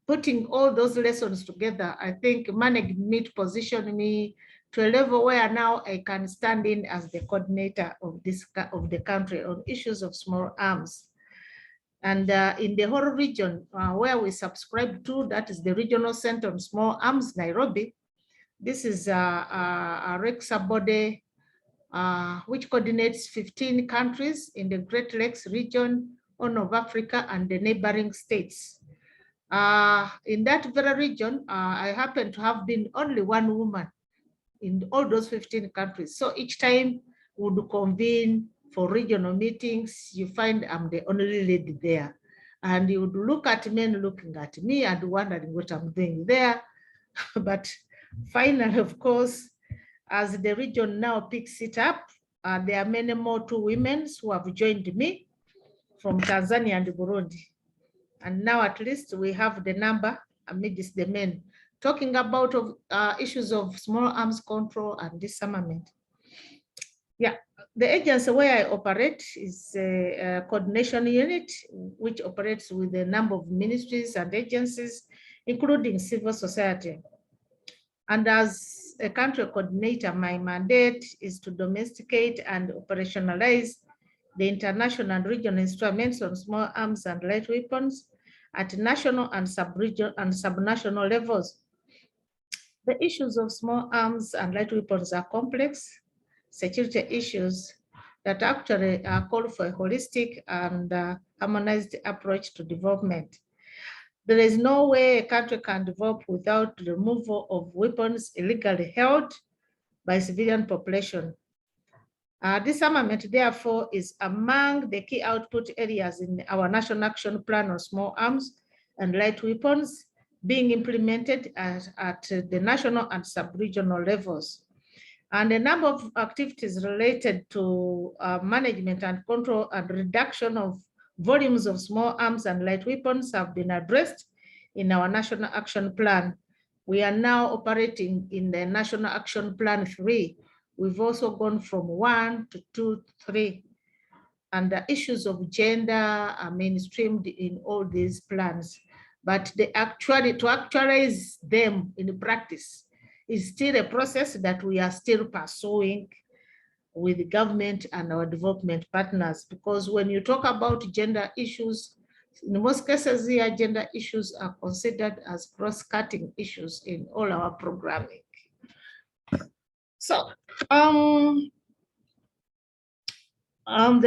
putting all those lessons together, I think managed me to position me to a level where now I can stand in as the coordinator of the country on issues of small arms. And in the whole region where we subscribe to, that is the Regional Center on Small Arms, Nairobi. This is a REXA body which coordinates 15 countries in the Great Lakes region, Horn of Africa, and the neighboring states. In that very region, I happen to have been only one woman in all those 15 countries. So each time we would convene for regional meetings, you find I'm the only lady there. And you would look at men looking at me and wondering what I'm doing there. But finally, of course, as the region now picks it up, there are many more 2 women who have joined me from Tanzania and Burundi. And now at least we have the number amidst the men talking about issues of small arms control and disarmament. Yeah, the agency where I operate is a coordination unit, which operates with a number of ministries and agencies, including civil society. And as a country coordinator, my mandate is to domesticate and operationalize the international and regional instruments on small arms and light weapons at national and sub-regional and subnational levels. The issues of small arms and light weapons are complex security issues that actually call for a holistic and harmonized approach to development. There is no way a country can develop without the removal of weapons illegally held by civilian population. Disarmament, therefore, is among the key output areas in our National Action Plan on Small Arms and Light Weapons being implemented at the national and sub-regional levels. And a number of activities related to management and control and reduction of volumes of small arms and light weapons have been addressed in our National Action Plan. We are now operating in the National Action Plan 3. We've also gone from 1 to 2, 3. And the issues of gender are mainstreamed in all these plans. But to actualize them in practice is still a process that we are still pursuing with the government and our development partners. Because when you talk about gender issues, in most cases here, gender issues are considered as cross-cutting issues in all our programming. So, the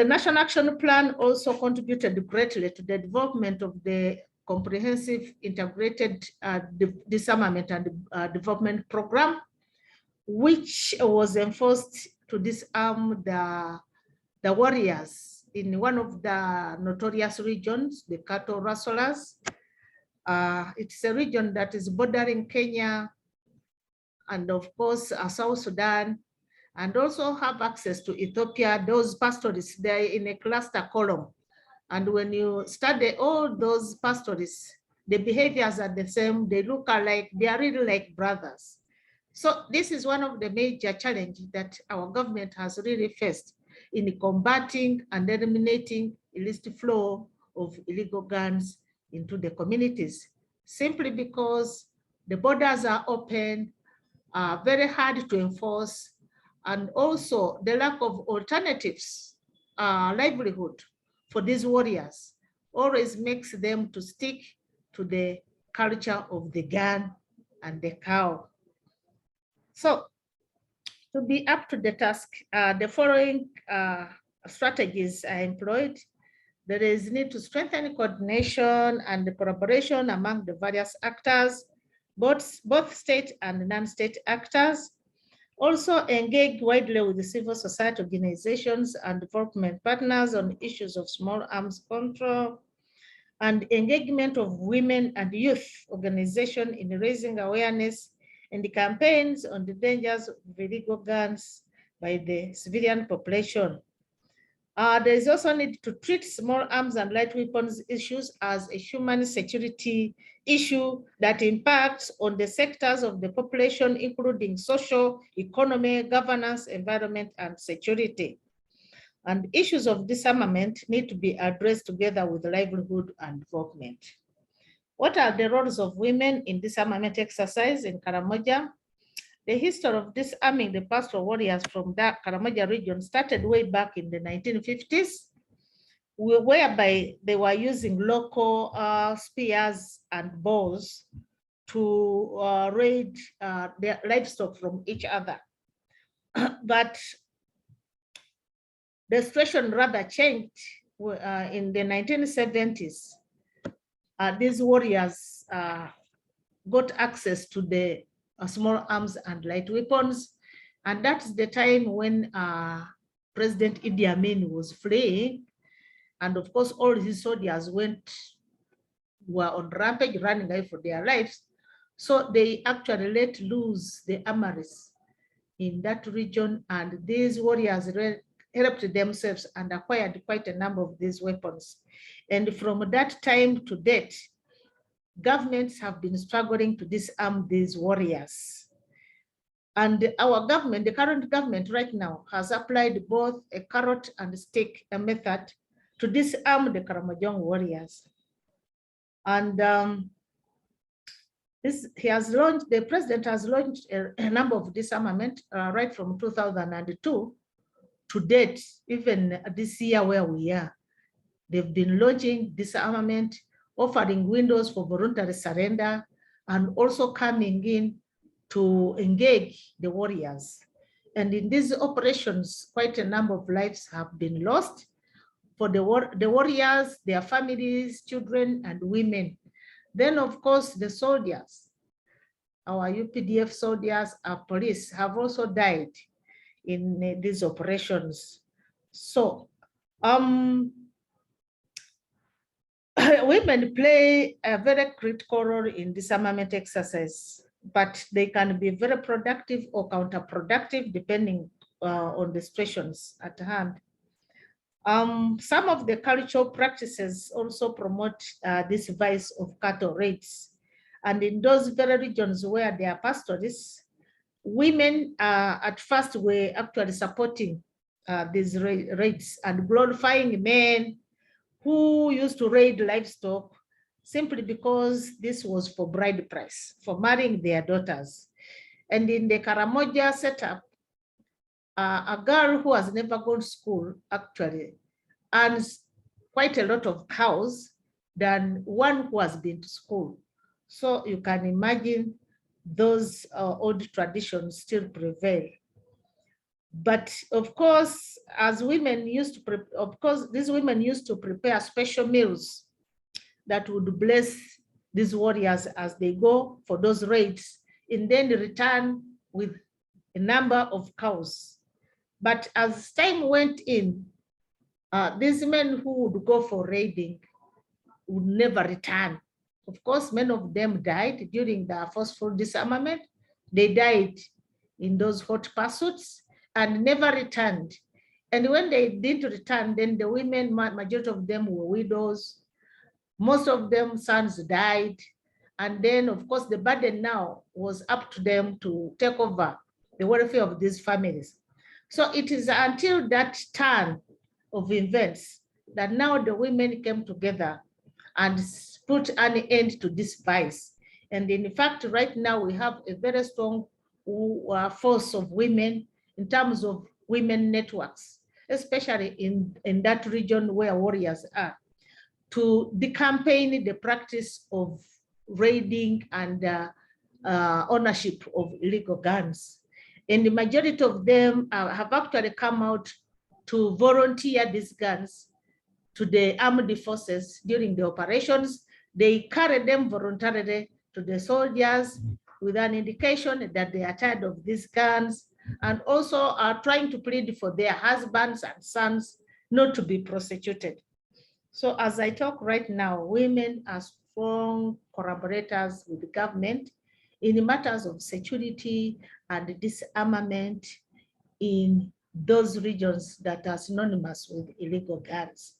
National Action Plan also contributed greatly to the development of the comprehensive integrated disarmament and development program, which was enforced to disarm the warriors in one of the notorious regions, the cattle rustlers. It's a region that is bordering Kenya and of course South Sudan, and also have access to Ethiopia. Those pastoralists, they're in a cluster column. And when you study all those pastoralists, the behaviors are the same. They look alike, they are really like brothers. So this is one of the major challenges that our government has really faced in combating and eliminating illicit flow of illegal guns into the communities, simply because the borders are open, very hard to enforce, and also the lack of alternatives, livelihood for these warriors always makes them to stick to the culture of the gun and the cow. So to be up to the task, the following strategies are employed. There is need to strengthen coordination and collaboration among the various actors, both state and non-state actors. Also engage widely with the civil society organizations and development partners on issues of small arms control, and engagement of women and youth organizations in raising awareness and the campaigns on the dangers of illegal guns by the civilian population. There is also need to treat small arms and light weapons issues as a human security issue that impacts on the sectors of the population, including social, economy, governance, environment, and security. And issues of disarmament need to be addressed together with livelihood and development. What are the roles of women in disarmament exercise in Karamoja? The history of disarming the pastoral warriors from that Karamoja region started way back in the 1950s, whereby they were using local spears and bows to raid their livestock from each other. But the situation rather changed in the 1970s. These warriors got access to the small arms and light weapons. And that's the time when President Idi Amin was fleeing. And of course, all his soldiers were on rampage, running away for their lives. So they actually let loose the armories in that region, and these warriors helped themselves and acquired quite a number of these weapons. And from that time to date, governments have been struggling to disarm these warriors. And our government, the current government right now, has applied both a carrot and stick method to disarm the Karamojong warriors. And the president has launched a number of disarmament right from 2002 to date, even this year where we are. They've been launching disarmament, offering windows for voluntary surrender, and also coming in to engage the warriors. And in these operations, quite a number of lives have been lost for the warriors, their families, children, and women. Then, of course, the soldiers, our UPDF soldiers, our police have also died in these operations. So, women play a very critical role in disarmament exercise, but they can be very productive or counterproductive depending on the situations at hand. Some of the cultural practices also promote this vice of cattle raids. And in those very regions where there are pastoralists, women at first were actually supporting these raids and glorifying men who used to raid livestock simply because this was for bride price, for marrying their daughters. And in the Karamoja setup, a girl who has never gone to school actually earns quite a lot of cows than one who has been to school. So you can imagine those old traditions still prevail. But of course, as women used to, these women used to prepare special meals that would bless these warriors as they go for those raids, and then return with a number of cows. But as time went in, these men who would go for raiding would never return. Of course, many of them died during the forceful disarmament. They died in those hot pursuits and never returned. And when they did return, then the women, majority of them were widows. Most of them sons died. And then, of course, the burden now was up to them to take over the welfare of these families. So it is until that turn of events that now the women came together and put an end to this vice. And in fact, right now we have a very strong force of women in terms of women networks, especially in that region where warriors are, to decampaign the practice of raiding and ownership of illegal guns. And the majority of them have actually come out to volunteer these guns to the armed forces during the operations. They carry them voluntarily to the soldiers with an indication that they are tired of these guns, and also are trying to plead for their husbands and sons not to be prosecuted. So as I talk right now, women are strong collaborators with the government in matters of security and disarmament in those regions that are synonymous with illegal guns.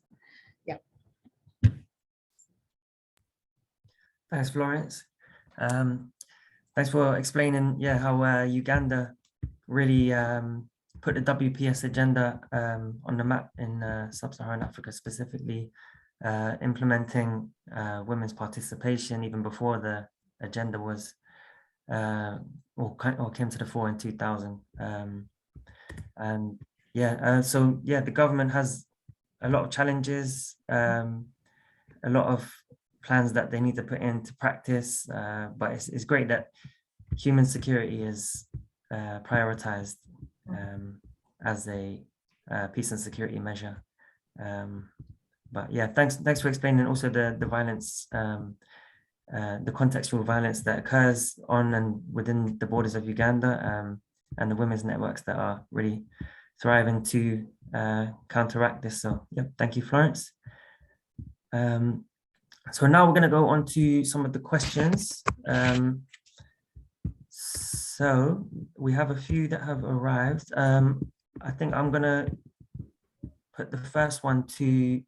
Yeah. Thanks, Florence. Thanks for explaining, yeah, how Uganda really put the WPS agenda on the map in sub-Saharan Africa, specifically implementing women's participation even before the agenda was or came to the fore in 2000. And yeah, so yeah, the government has a lot of challenges, a lot of plans that they need to put into practice, but it's great that human security is prioritized as a peace and security measure. But yeah, thanks for explaining also the violence, the contextual violence that occurs on and within the borders of Uganda, and the women's networks that are really thriving to counteract this. So yeah, thank you, Florence. So now we're going to go on to some of the questions. So we have a few that have arrived. I think I'm going to put the first one to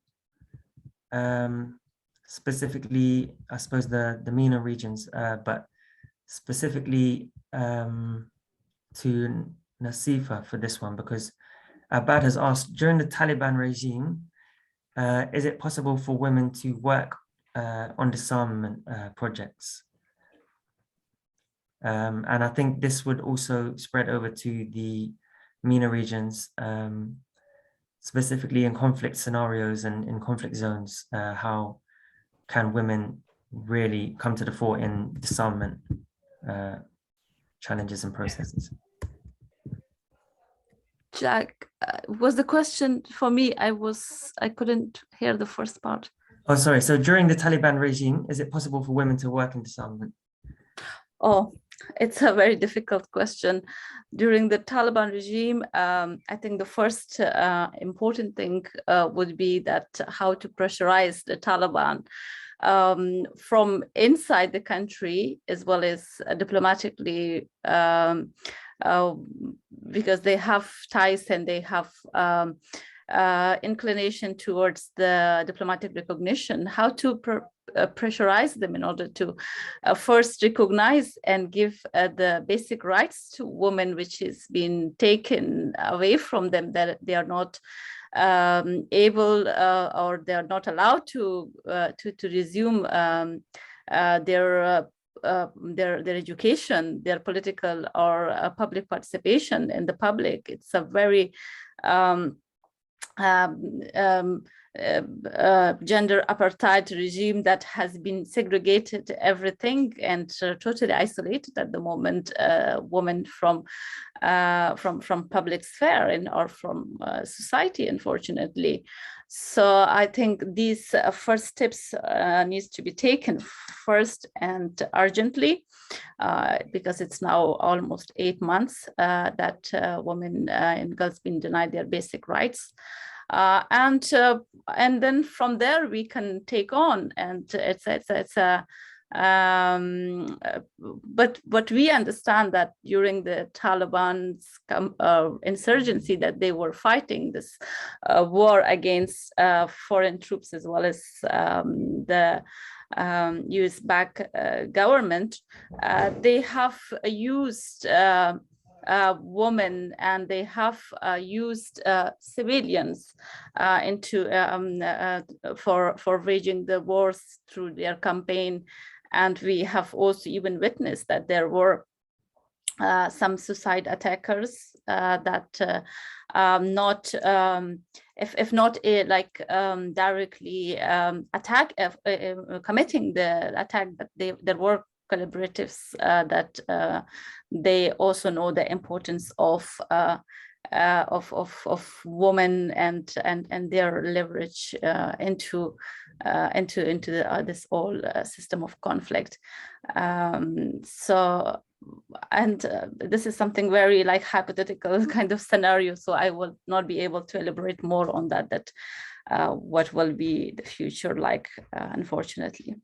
specifically, I suppose, the MENA regions, but specifically to Nasifa for this one, because Abad has asked, during the Taliban regime, is it possible for women to work on disarmament projects? And I think this would also spread over to the MENA regions, specifically in conflict scenarios and in conflict zones. How can women really come to the fore in disarmament challenges and processes? Jack, was the question for me? I couldn't hear the first part. Oh, sorry. So during the Taliban regime, is it possible for women to work in disarmament? Oh, it's a very difficult question. During the Taliban regime, I think the first important thing would be that how to pressurize the Taliban from inside the country, as well as diplomatically, because they have ties and they have inclination towards the diplomatic recognition, how to pressurize them in order to first recognize and give the basic rights to women, which is being taken away from them, that they are not able or they are not allowed to resume their education, their political or public participation in the public. It's a very gender apartheid regime that has been segregated everything and totally isolated at the moment women from public sphere or from society, unfortunately. So I think these first steps needs to be taken first and urgently, because it's now almost 8 months that women in girls been denied their basic rights. And then from there we can take on, and it's a but we understand that during the Taliban's insurgency that they were fighting this war against foreign troops, as well as the US-backed government, they have used women, and they have used civilians into for waging the wars through their campaign. And we have also even witnessed that there were some suicide attackers that not if not directly committing the attack, but there were collaboratives that they also know the importance of of women and their leverage into this whole system of conflict. So, and this is something very like hypothetical kind of scenario, so I will not be able to elaborate more on that what will be the future like, unfortunately.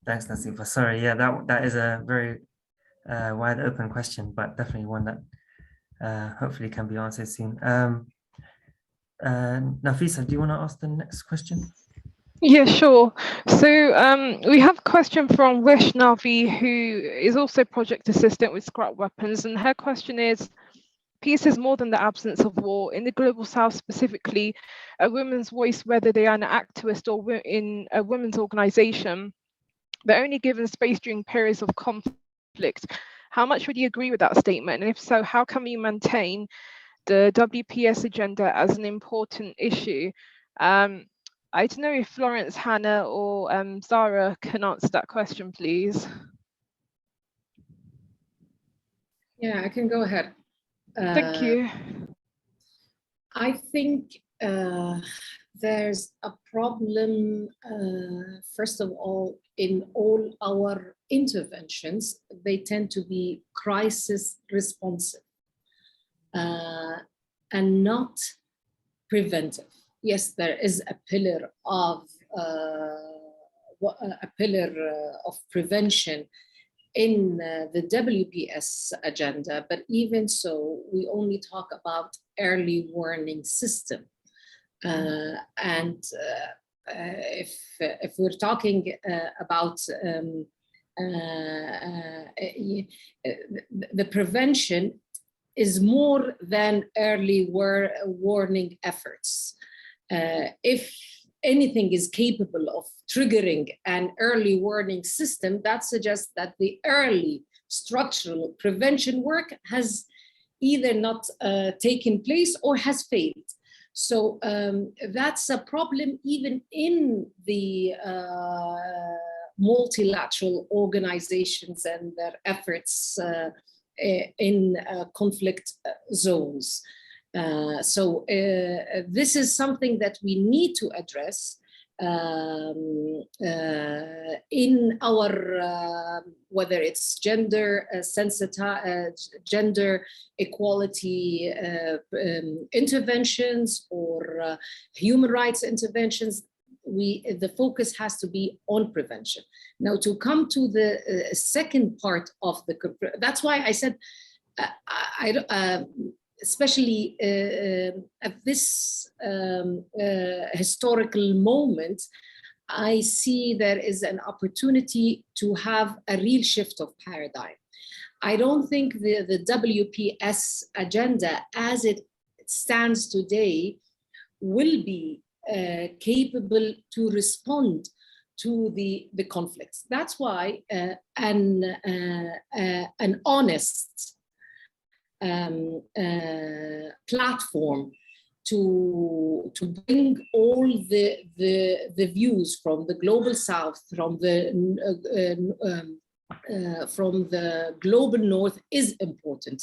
Thanks, Nasifa. Sorry, yeah, that is a very wide open question, but definitely one that hopefully can be answered soon. Nafisa, do you want to ask the next question? Yeah, sure. So we have a question from Vaishnavi, who is also project assistant with Scrap Weapons, and her question is, peace is more than the absence of war. In the Global South specifically, a woman's voice, whether they are an activist or in a women's organization, they're only given space during periods of conflict. How much would you agree with that statement? And if so, how can we maintain the WPS agenda as an important issue? I don't know if Florence, Hannah, or Zara can answer that question, please. Yeah, I can go ahead. Thank you. I think there's a problem, first of all, in all our interventions. They tend to be crisis responsive and not preventive. Yes, there is a pillar of prevention in the WPS agenda, but even so, we only talk about early warning system. If we're talking about the prevention is more than early warning efforts. If anything is capable of triggering an early warning system, that suggests that the early structural prevention work has either not taken place or has failed. So that's a problem even in the multilateral organizations and their efforts in conflict zones. So this is something that we need to address in our, whether it's gender gender equality interventions or human rights interventions. The focus has to be on prevention. Now, to come to the second part of that's why I said, especially at this historical moment, I see there is an opportunity to have a real shift of paradigm. I don't think the WPS agenda as it stands today will be capable to respond to the conflicts. That's why an honest platform to bring all the views from the global south, from the global north is important.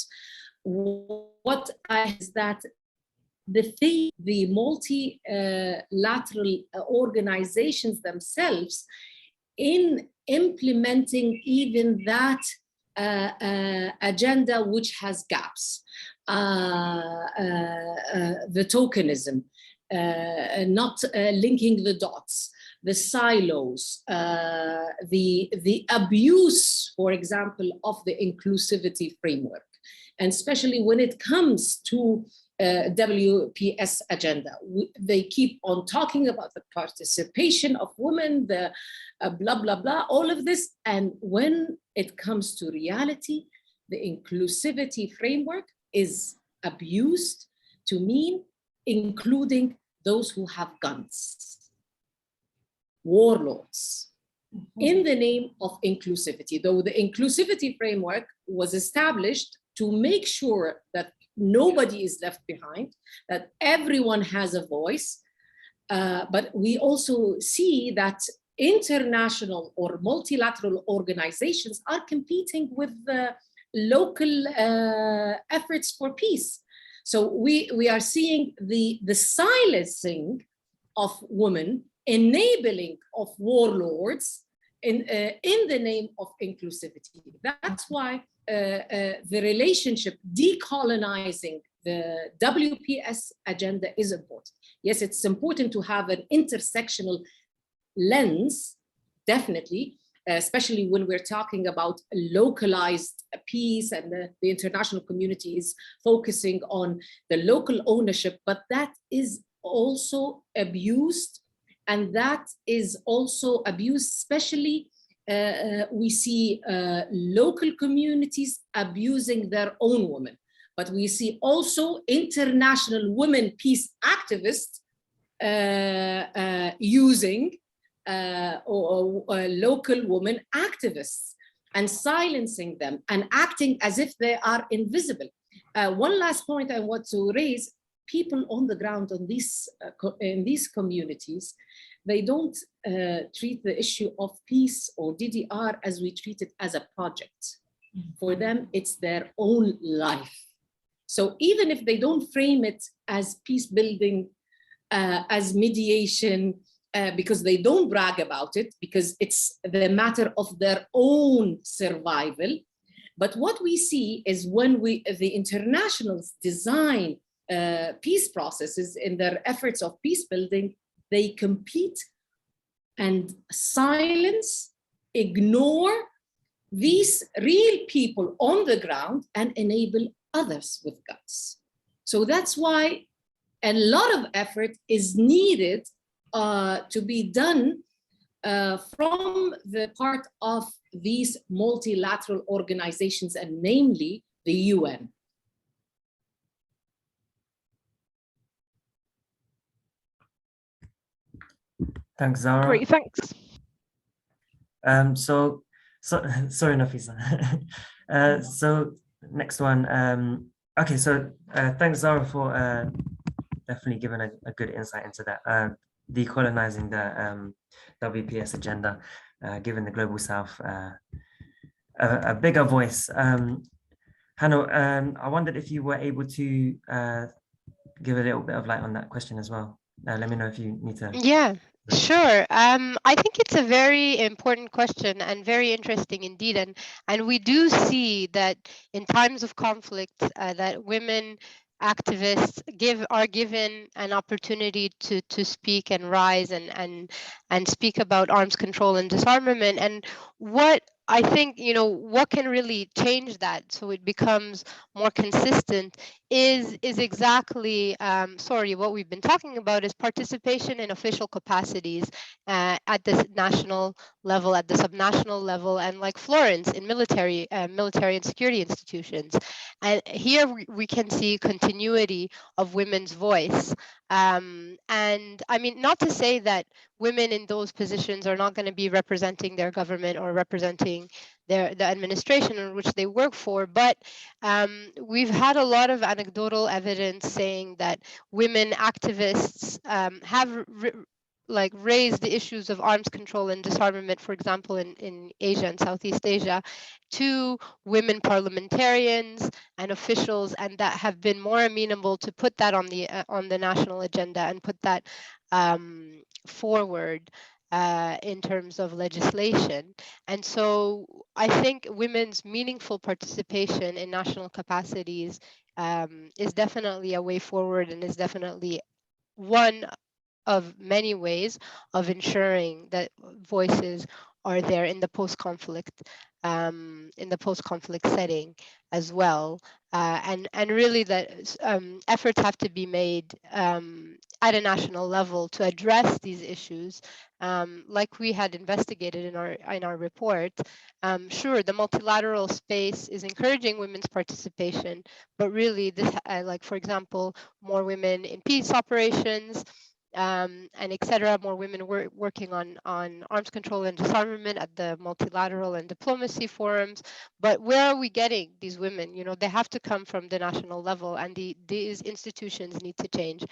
What is that the multilateral organizations themselves, in implementing even that agenda which has gaps, the tokenism, not linking the dots, the silos, the abuse, for example, of the inclusivity framework, and especially when it comes to WPS agenda. They keep on talking about the participation of women, the blah, blah, blah, all of this. And when it comes to reality, the inclusivity framework is abused to mean including those who have guns, warlords, in the name of inclusivity, though the inclusivity framework was established to make sure that nobody is left behind, that everyone has a voice. But we also see that international or multilateral organizations are competing with the local efforts for peace. So we are seeing the silencing of women, enabling of warlords in the name of inclusivity. That's why the relationship decolonizing the WPS agenda is important. Yes, it's important to have an intersectional lens, definitely, especially when we're talking about localized peace and the international community is focusing on the local ownership, but that is also abused. And that is also abused, especially we see local communities abusing their own women. But we see also international women peace activists using local women activists and silencing them and acting as if they are invisible. One last point I want to raise, people on the ground on in these communities, they don't treat the issue of peace or DDR as we treat it as a project. For them, it's their own life. So even if they don't frame it as peace building, as mediation, because they don't brag about it, because it's the matter of their own survival. But what we see is when the internationals design peace processes in their efforts of peace building, they compete and silence, ignore these real people on the ground and enable others with guns. So that's why a lot of effort is needed to be done from the part of these multilateral organizations, and namely the UN. Thanks, Zara. Great, thanks. Sorry, Nafisa. So next one. Okay, so thanks, Zara, for definitely giving a good insight into that. Decolonizing the WPS agenda, giving the Global South a bigger voice. Hannah, I wondered if you were able to give a little bit of light on that question as well. Let me know if you need to. Yeah, sure. I think it's a very important question and very interesting indeed. And we do see that in times of conflict, that women activists are given an opportunity to speak and rise and speak about arms control and disarmament. And what I think, what can really change that so it becomes more consistent is exactly, what we've been talking about is participation in official capacities at the national level, at the subnational level, and like Florence in military and security institutions. And here we can see continuity of women's voice. And I mean, not to say that women in those positions are not going to be representing their government or representing the administration in which they work for, but we've had a lot of anecdotal evidence saying that women activists have raised the issues of arms control and disarmament, for example, in Asia and Southeast Asia, to women parliamentarians and officials, and that have been more amenable to put that on the national agenda and put that forward in terms of legislation. And so I think women's meaningful participation in national capacities is definitely a way forward, and is definitely one of many ways of ensuring that voices are there in the post-conflict setting as well, and really that efforts have to be made at a national level to address these issues, like we had investigated in our report. Sure, the multilateral space is encouraging women's participation, but really this, like for example, more women in peace operations, and etc., more women working on arms control and disarmament at the multilateral and diplomacy forums. But where are we getting these women? They have to come from the national level, and these institutions need to change.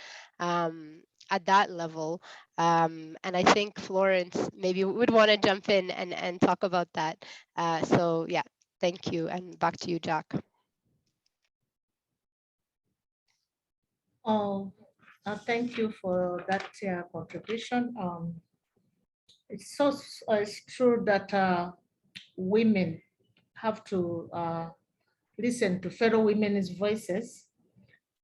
at that level. And I think Florence maybe would want to jump in and talk about that. So yeah, thank you. And back to you, Jack. Oh, thank you for that contribution. It's true that women have to listen to fellow women's voices,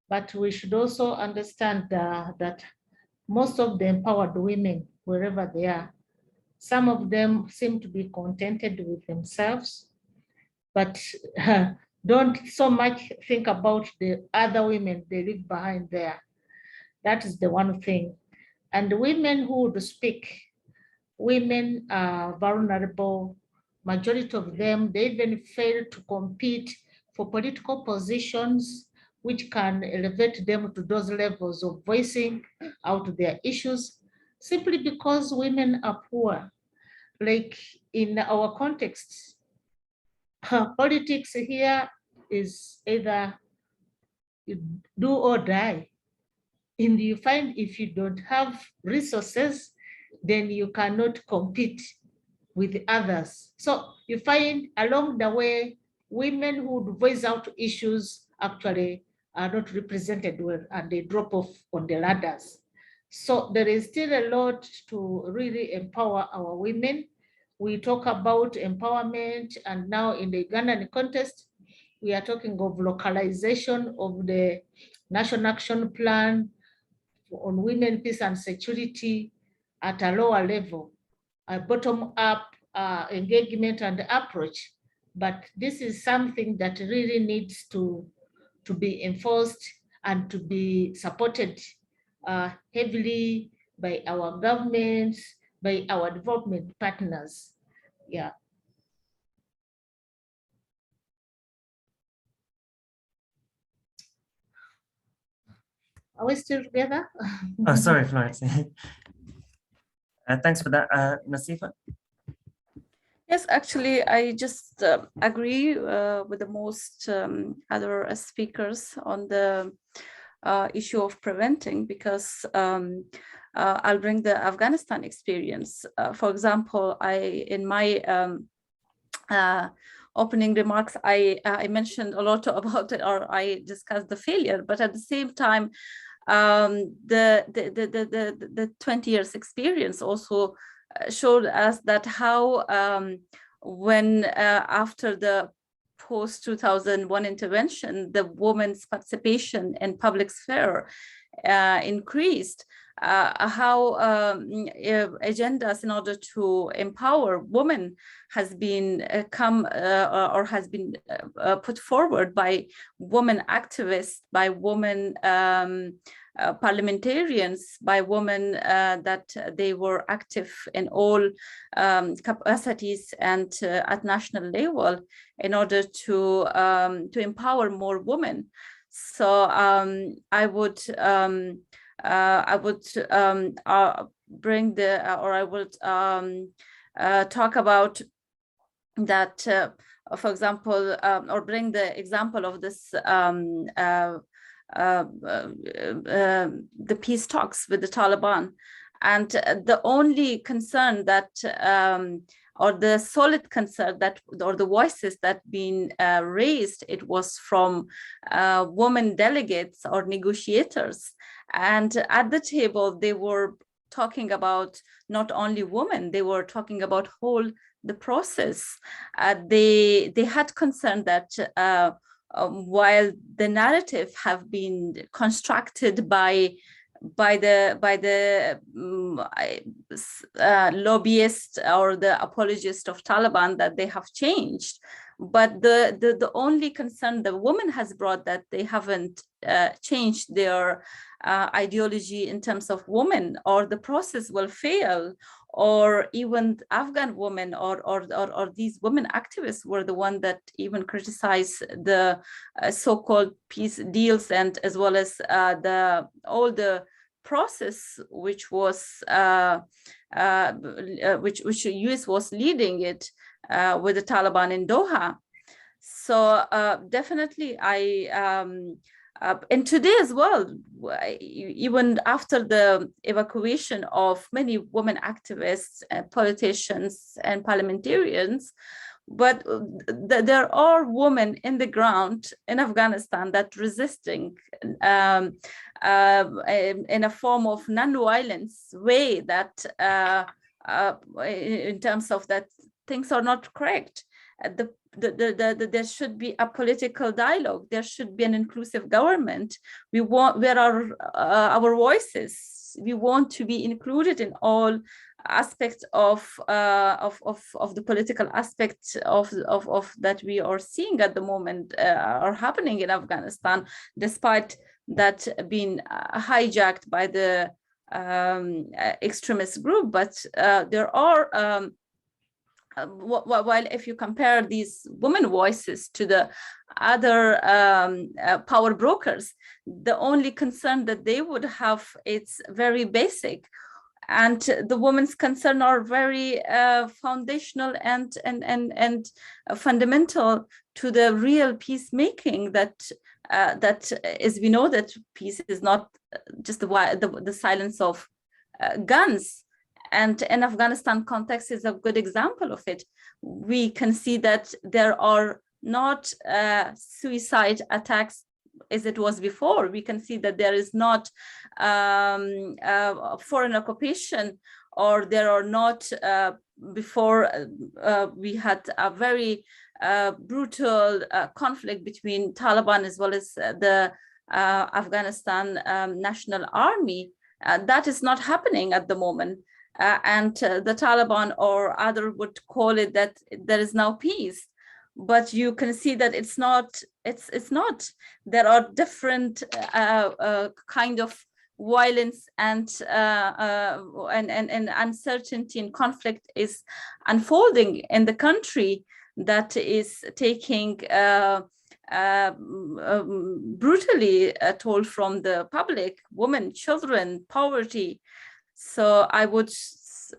but we should also understand that most of the empowered women, wherever they are, some of them seem to be contented with themselves, but don't so much think about the other women they leave behind there. That is the one thing. And the women who would speak, women are vulnerable. Majority of them, they even fail to compete for political positions, which can elevate them to those levels of voicing out their issues, simply because women are poor. Like in our context, politics here is either you do or die. And you find if you don't have resources, then you cannot compete with others. So you find along the way, women who would voice out issues actually are not represented well and they drop off on the ladders. So there is still a lot to really empower our women. We talk about empowerment, and now in the Ugandan context, we are talking of localization of the National Action Plan on Women, Peace and Security at a lower level, a bottom-up engagement and approach. But this is something that really needs to be enforced and to be supported heavily by our governments, by our development partners. Yeah. Are we still together? Oh, sorry, Florence. Thanks for that, Nasifa. Yes, actually, I just agree with the most other speakers on the issue of preventing, because I'll bring the Afghanistan experience. For example, in my opening remarks, I mentioned a lot about it, or I discussed the failure, but at the same time, the 20 years experience also showed us that how when after the post-2001 intervention, the women's participation in public sphere increased, how agendas in order to empower women has been or has been put forward by women activists, by women parliamentarians, by women that they were active in all capacities and at national level in order to empower more women. So I would bring the or I would talk about that, for example, or bring the example of this the peace talks with the Taliban, and the only concern that or the solid concern that, or the voices that been raised, it was from women delegates or negotiators. And at the table, they were talking about not only women, they were talking about whole the process. They had concern that while the narrative have been constructed by the lobbyist or the apologist of Taliban, that they have changed, but the only concern the woman has brought, that they haven't changed their ideology in terms of women, or the process will fail, or even Afghan women or these women activists were the one that even criticized the so-called peace deals, and as well as all the process which was which the US was leading it with the Taliban in Doha. So definitely I In today's world, even after the evacuation of many women activists, politicians, and parliamentarians, but there are women in the ground in Afghanistan that resisting in a form of non-violence way that in terms of that things are not correct. There should be a political dialogue. There should be an inclusive government. Where are our voices? We want to be included in all aspects of the political aspects of that we are seeing at the moment are happening in Afghanistan, despite that being hijacked by the extremist group. But there are while if you compare these women voices to the other power brokers, the only concern that they would have, it's very basic, and the women's concern are very foundational and fundamental to the real peacemaking. That is, we know that peace is not just the silence of guns. And in Afghanistan context is a good example of it. We can see that there are not suicide attacks as it was before. We can see that there is not foreign occupation, or there are not before we had a very brutal conflict between Taliban as well as the Afghanistan National Army. That is not happening at the moment. And the Taliban or other would call it that there is now peace, but you can see that it's not. There are different kind of violence and uncertainty and conflict is unfolding in the country that is taking brutally a toll from the public, women, children, poverty. So I would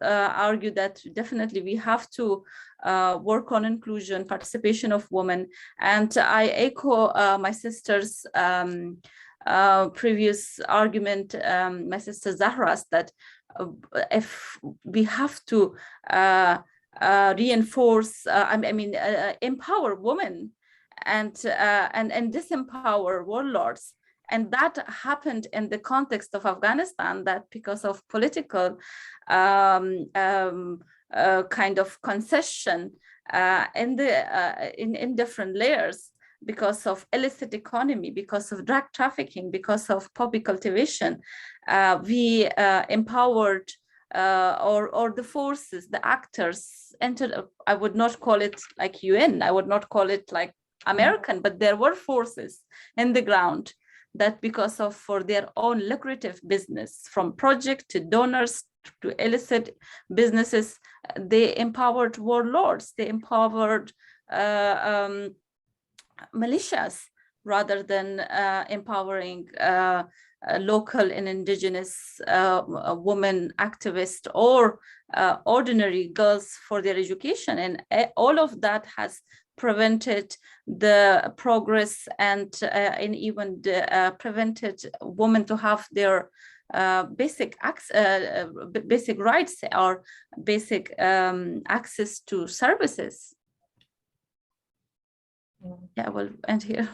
argue that definitely we have to work on inclusion, participation of women. And I echo my sister's previous argument, my sister Zahra's, that if we have to reinforce, empower women and disempower warlords. And that happened in the context of Afghanistan, that because of political kind of concession in different layers, because of illicit economy, because of drug trafficking, because of poppy cultivation, we empowered or the forces, the actors entered. I would not call it like UN, I would not call it like American, but there were forces in the ground that because of for their own lucrative business, from project to donors to illicit businesses, they empowered warlords, they empowered militias rather than empowering local and indigenous women activists or ordinary girls for their education. And all of that has prevented the progress and even prevented women to have their basic rights or basic access to services. Yeah, we'll end here.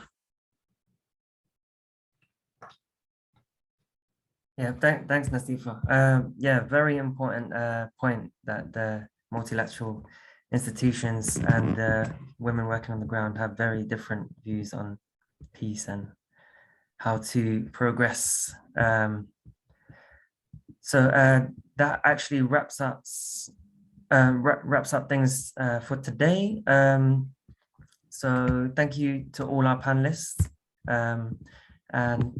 Yeah, thanks, Nasifa. Yeah, very important point that the multilateral institutions and women working on the ground have very different views on peace and how to progress. So that actually wraps up things for today. So thank you to all our panelists. And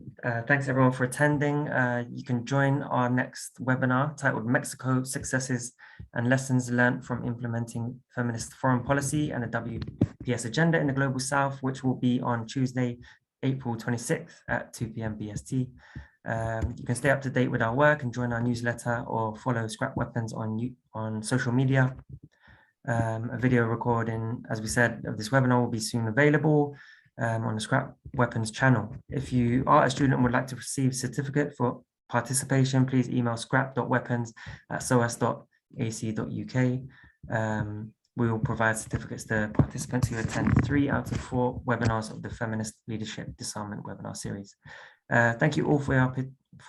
thanks everyone for attending. You can join our next webinar titled Mexico Successes and Lessons Learned from Implementing Feminist Foreign Policy and the WPS Agenda in the Global South, which will be on Tuesday, April 26th at 2 p.m. BST. You can stay up to date with our work and join our newsletter or follow Scrap Weapons on social media. A video recording, as we said, of this webinar will be soon available. on the Scrap Weapons channel. If you are a student and would like to receive a certificate for participation, please email scrap.weapons@soas.ac.uk. We will provide certificates to participants who attend 3 out of 4 webinars of the Feminist Leadership Disarmament webinar series. Thank you all for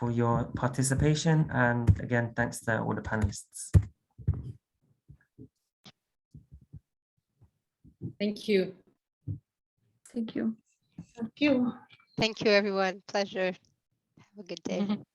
your participation, and again, thanks to all the panelists. Thank you. Thank you. Thank you. Thank you, everyone. Pleasure. Have a good day.